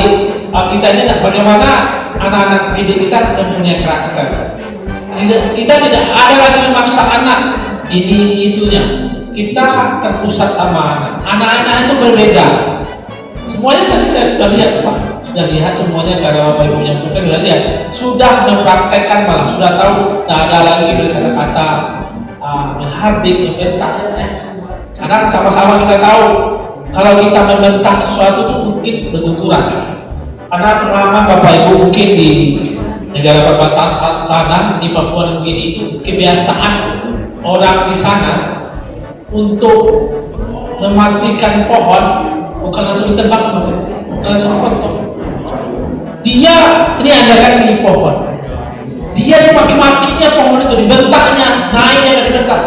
kita ini bagaimana anak-anak didik kita mempunyai karakter. Kita tidak ada lagi memaksa anak ini itunya. Kita terpusat sama anak. Anak-anak itu berbeda. Semuanya tadi saya sudah lihat Pak, sudah lihat semuanya cara Bapak Ibu yang kita sudah lihat, sudah mempraktekkan, malah sudah tahu, tidak ada lagi berkata-kata menghardik, membentak. Karena sama-sama kita tahu kalau kita membentak sesuatu itu mungkin berkurang. Karena pengalaman Bapak Ibu mungkin di negara perbatasan sana di Papua dan begini itu kebiasaan orang di sana untuk mematikan pohon bukan langsung ditebak, bukan langsung potong. Dia ini ada kan di pohon, dia dimaki-makinya pohon itu, dibentaknya, naiknya ke dibentak.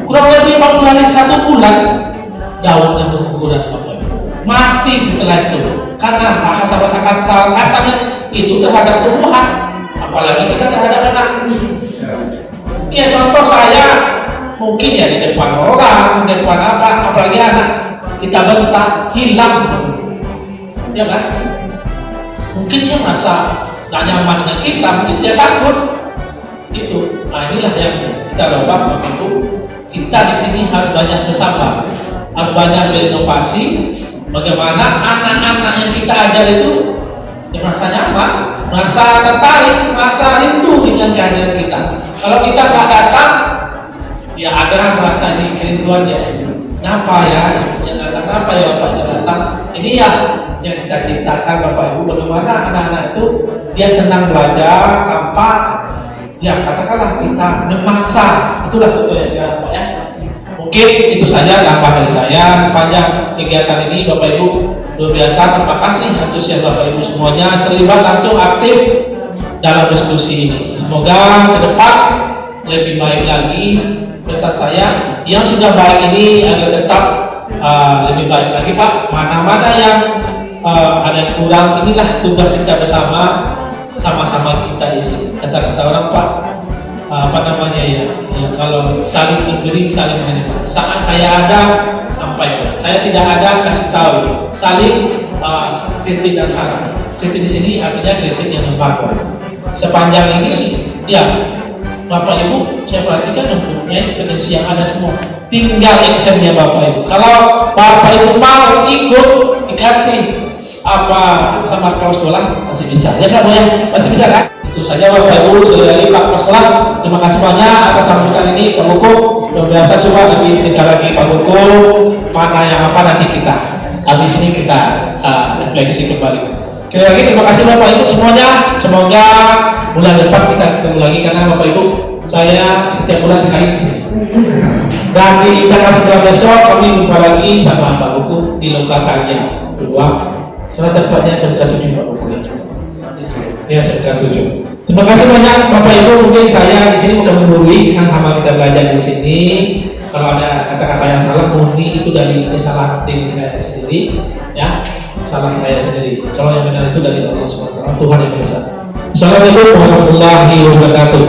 Kurang lebih 40 hari 1 bulan daunnya berguguran, mati setelah itu. Karena bahasa-bahasa kata kasarnya itu terhadap tumbuhan, apalagi kita terhadap anak. Ya contoh saya mungkin ya di depan orang, di depan apa, apalagi anak, kita bentak, hilang, ya kan? Mungkin dia merasa gak nyaman dengan kita, mungkin dia takut. Itu, nah inilah yang kita coba untuk kita di sini harus banyak bersabar, harus banyak berinovasi. Bagaimana anak-anak yang kita ajar itu dia merasa nyaman, merasa tertarik, merasa rindu dengan kehadiran kita. Kalau kita nggak datang, ya ada merasa di kerinduan ya. Kenapa ya? Kenapa ya Bapak tidak datang? Ini ya yang kita ciptakan Bapak Ibu, bagaimana anak-anak itu dia senang belajar tanpa ya katakanlah kita memaksa. Itulah betul ya sekarang Pak ya. Mungkin itu saja tambah dari saya sepanjang kegiatan ini Bapak Ibu luar biasa. Terima kasih antusias Bapak Ibu semuanya terlibat langsung aktif dalam diskusi ini. Semoga ke depan lebih baik lagi. Pesan saya yang sudah baik ini agar tetap lebih baik lagi Pak. Mana-mana yang ada yang kurang, inilah tugas kita bersama, sama-sama kita isi. Kata-kata orang Pak, apa namanya ya, kalau saling memberi, saling menerima. Saat saya ada, sampaikan. Saya tidak ada, kasih tahu. Saling kritik dan saran. Kritik di sini artinya kritik yang membangun. Sepanjang ini, ya Bapak Ibu, saya perhatikan mempunyai potensi yang ada semua. Tinggal actionnya Bapak Ibu. Kalau Bapak Ibu mau ikut, dikasih apa sama kepala sekolah, masih bisa. Ya kan, boleh, masih bisa kan? Itu saja Bapak Ibu, sekali lagi Pak Kepala Sekolah, terima kasih banyak atas sambutan ini Pak Buku. Luar biasa, coba lebih tinggal lagi Pak Buku, mana yang apa nanti kita habis ini kita refleksi kembali. Sekali lagi terima kasih Bapak Ibu semuanya. Semoga bulan depan kita ketemu lagi karena Bapak Ibu saya setiap bulan sekali di sini. Dan di tanggal 9 besok kami jumpa lagi sama Pak Buku di Loka Karya kedua. Salah tempatnya SMK 7 Pak Buku ya. Ya SMK 7. Terima kasih banyak Bapak Ibu. Mungkin saya di sini bukan menggurui, sama kita belajar di sini. Kalau ada kata-kata yang salah, murni itu dari kesalahan diri saya sendiri, ya, salah saya sendiri. Kalau yang benar itu dari Allah SWT, Tuhan yang Maha Esa. Assalamualaikum warahmatullahi wabarakatuh.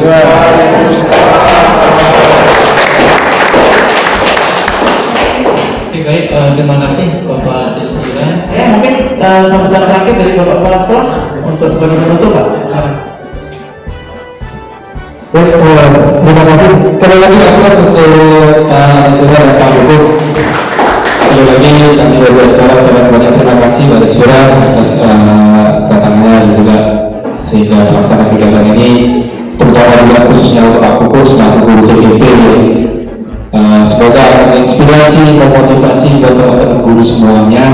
Oke, baik, terima kasih Bapak Desmira. Mungkin sambutan terakhir dari Bapak Kepala Sekolah untuk sebagai penutup, Pak. Baik, terima kasih. Sekali lagi atas untuk Saudara dan Pak Buku. Sekali lagi kami berdua sekolah banyak terima kasih pada Saudara atas kedatangannya dan juga sehingga pelaksanaan kegiatan ini, terutama juga khususnya untuk Pak Buku selaku guru CGP. Semoga menginspirasi, memotivasi buat teman-teman guru semuanya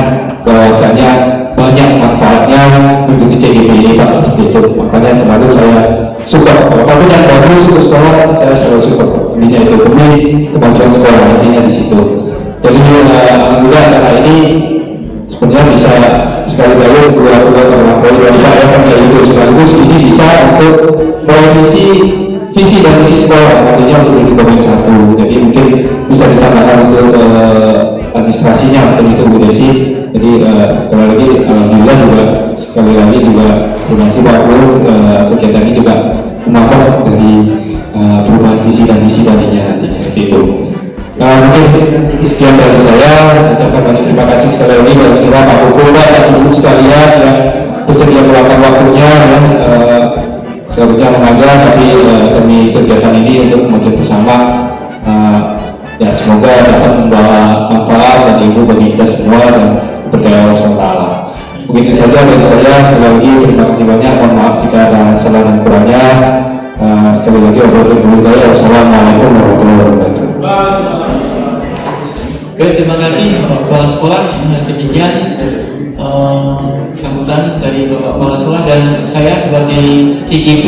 bahwasanya banyak manfaatnya mengikuti CGP ini Pak, seperti itu. Makanya selalu saya suka, apapun yang bagus untuk sekolah saya selalu suka. Intinya itu demi kemajuan sekolah, intinya di situ. Jadi alhamdulillah karena ini sebenarnya bisa sekali kali dua ya kan ya itu sekaligus ini bisa untuk merevisi visi dan misi sekolah, artinya untuk domain 1. Jadi mungkin bisa ditambahkan untuk administrasinya untuk itu Bu Desi. Jadi sekali lagi alhamdulillah juga sekali lagi juga terima kasih Pak Guru, kegiatan ini juga memapak dari perubahan visi dan misi tadinya seperti itu. Mungkin sekian dari saya ucapkan banyak terima kasih sekali lagi kepada semua Pak Guru dan ibu sekalian yang bersedia meluangkan waktunya dan seharusnya mengajar tapi demi kegiatan ini untuk kemajuan bersama. Ya semoga dapat membawa manfaat dan ilmu bagi kita semua dan berkaya Allah SWT. Begitu saja dari saya. Sekali lagi terima kasih banyak. Mohon maaf jika ada salah dan kurangnya. Sekali lagi wassalamualaikum warahmatullahi wabarakatuh. Baik, terima kasih Bapak Kepala Sekolah. Demikian sambutan dari Bapak Kepala Sekolah dan saya sebagai CGP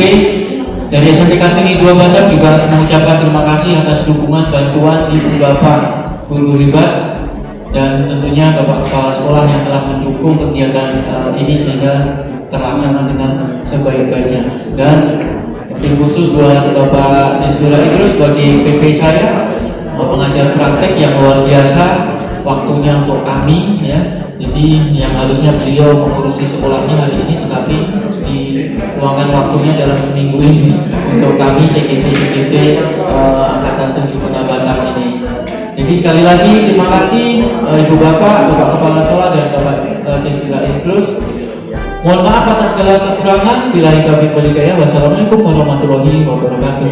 dari SMP Kartini 2 Batam juga mengucapkan terima kasih atas dukungan bantuan Ibu Bapak Guru Hebat dan tentunya Bapak Kepala Sekolah yang telah mendukung kegiatan ini sehingga terlaksana dengan sebaik-baiknya. Dan khusus buat Bapak Desmira itu sebagai PP saya, pengajar praktek yang luar biasa waktunya untuk kami ya. Jadi yang harusnya beliau mengurusi sekolahnya hari ini tetapi diluangkan waktunya dalam seminggu ini untuk kami CGT Angkatan 7 Kota Batam ini. Jadi sekali lagi terima kasih Ibu Bapak, Bapak Kepala Sekolah dan Bapak Desmira Idrus. Mohon maaf atas segala kekurangan. Bila hidayah. Wassalamualaikum warahmatullahi wabarakatuh.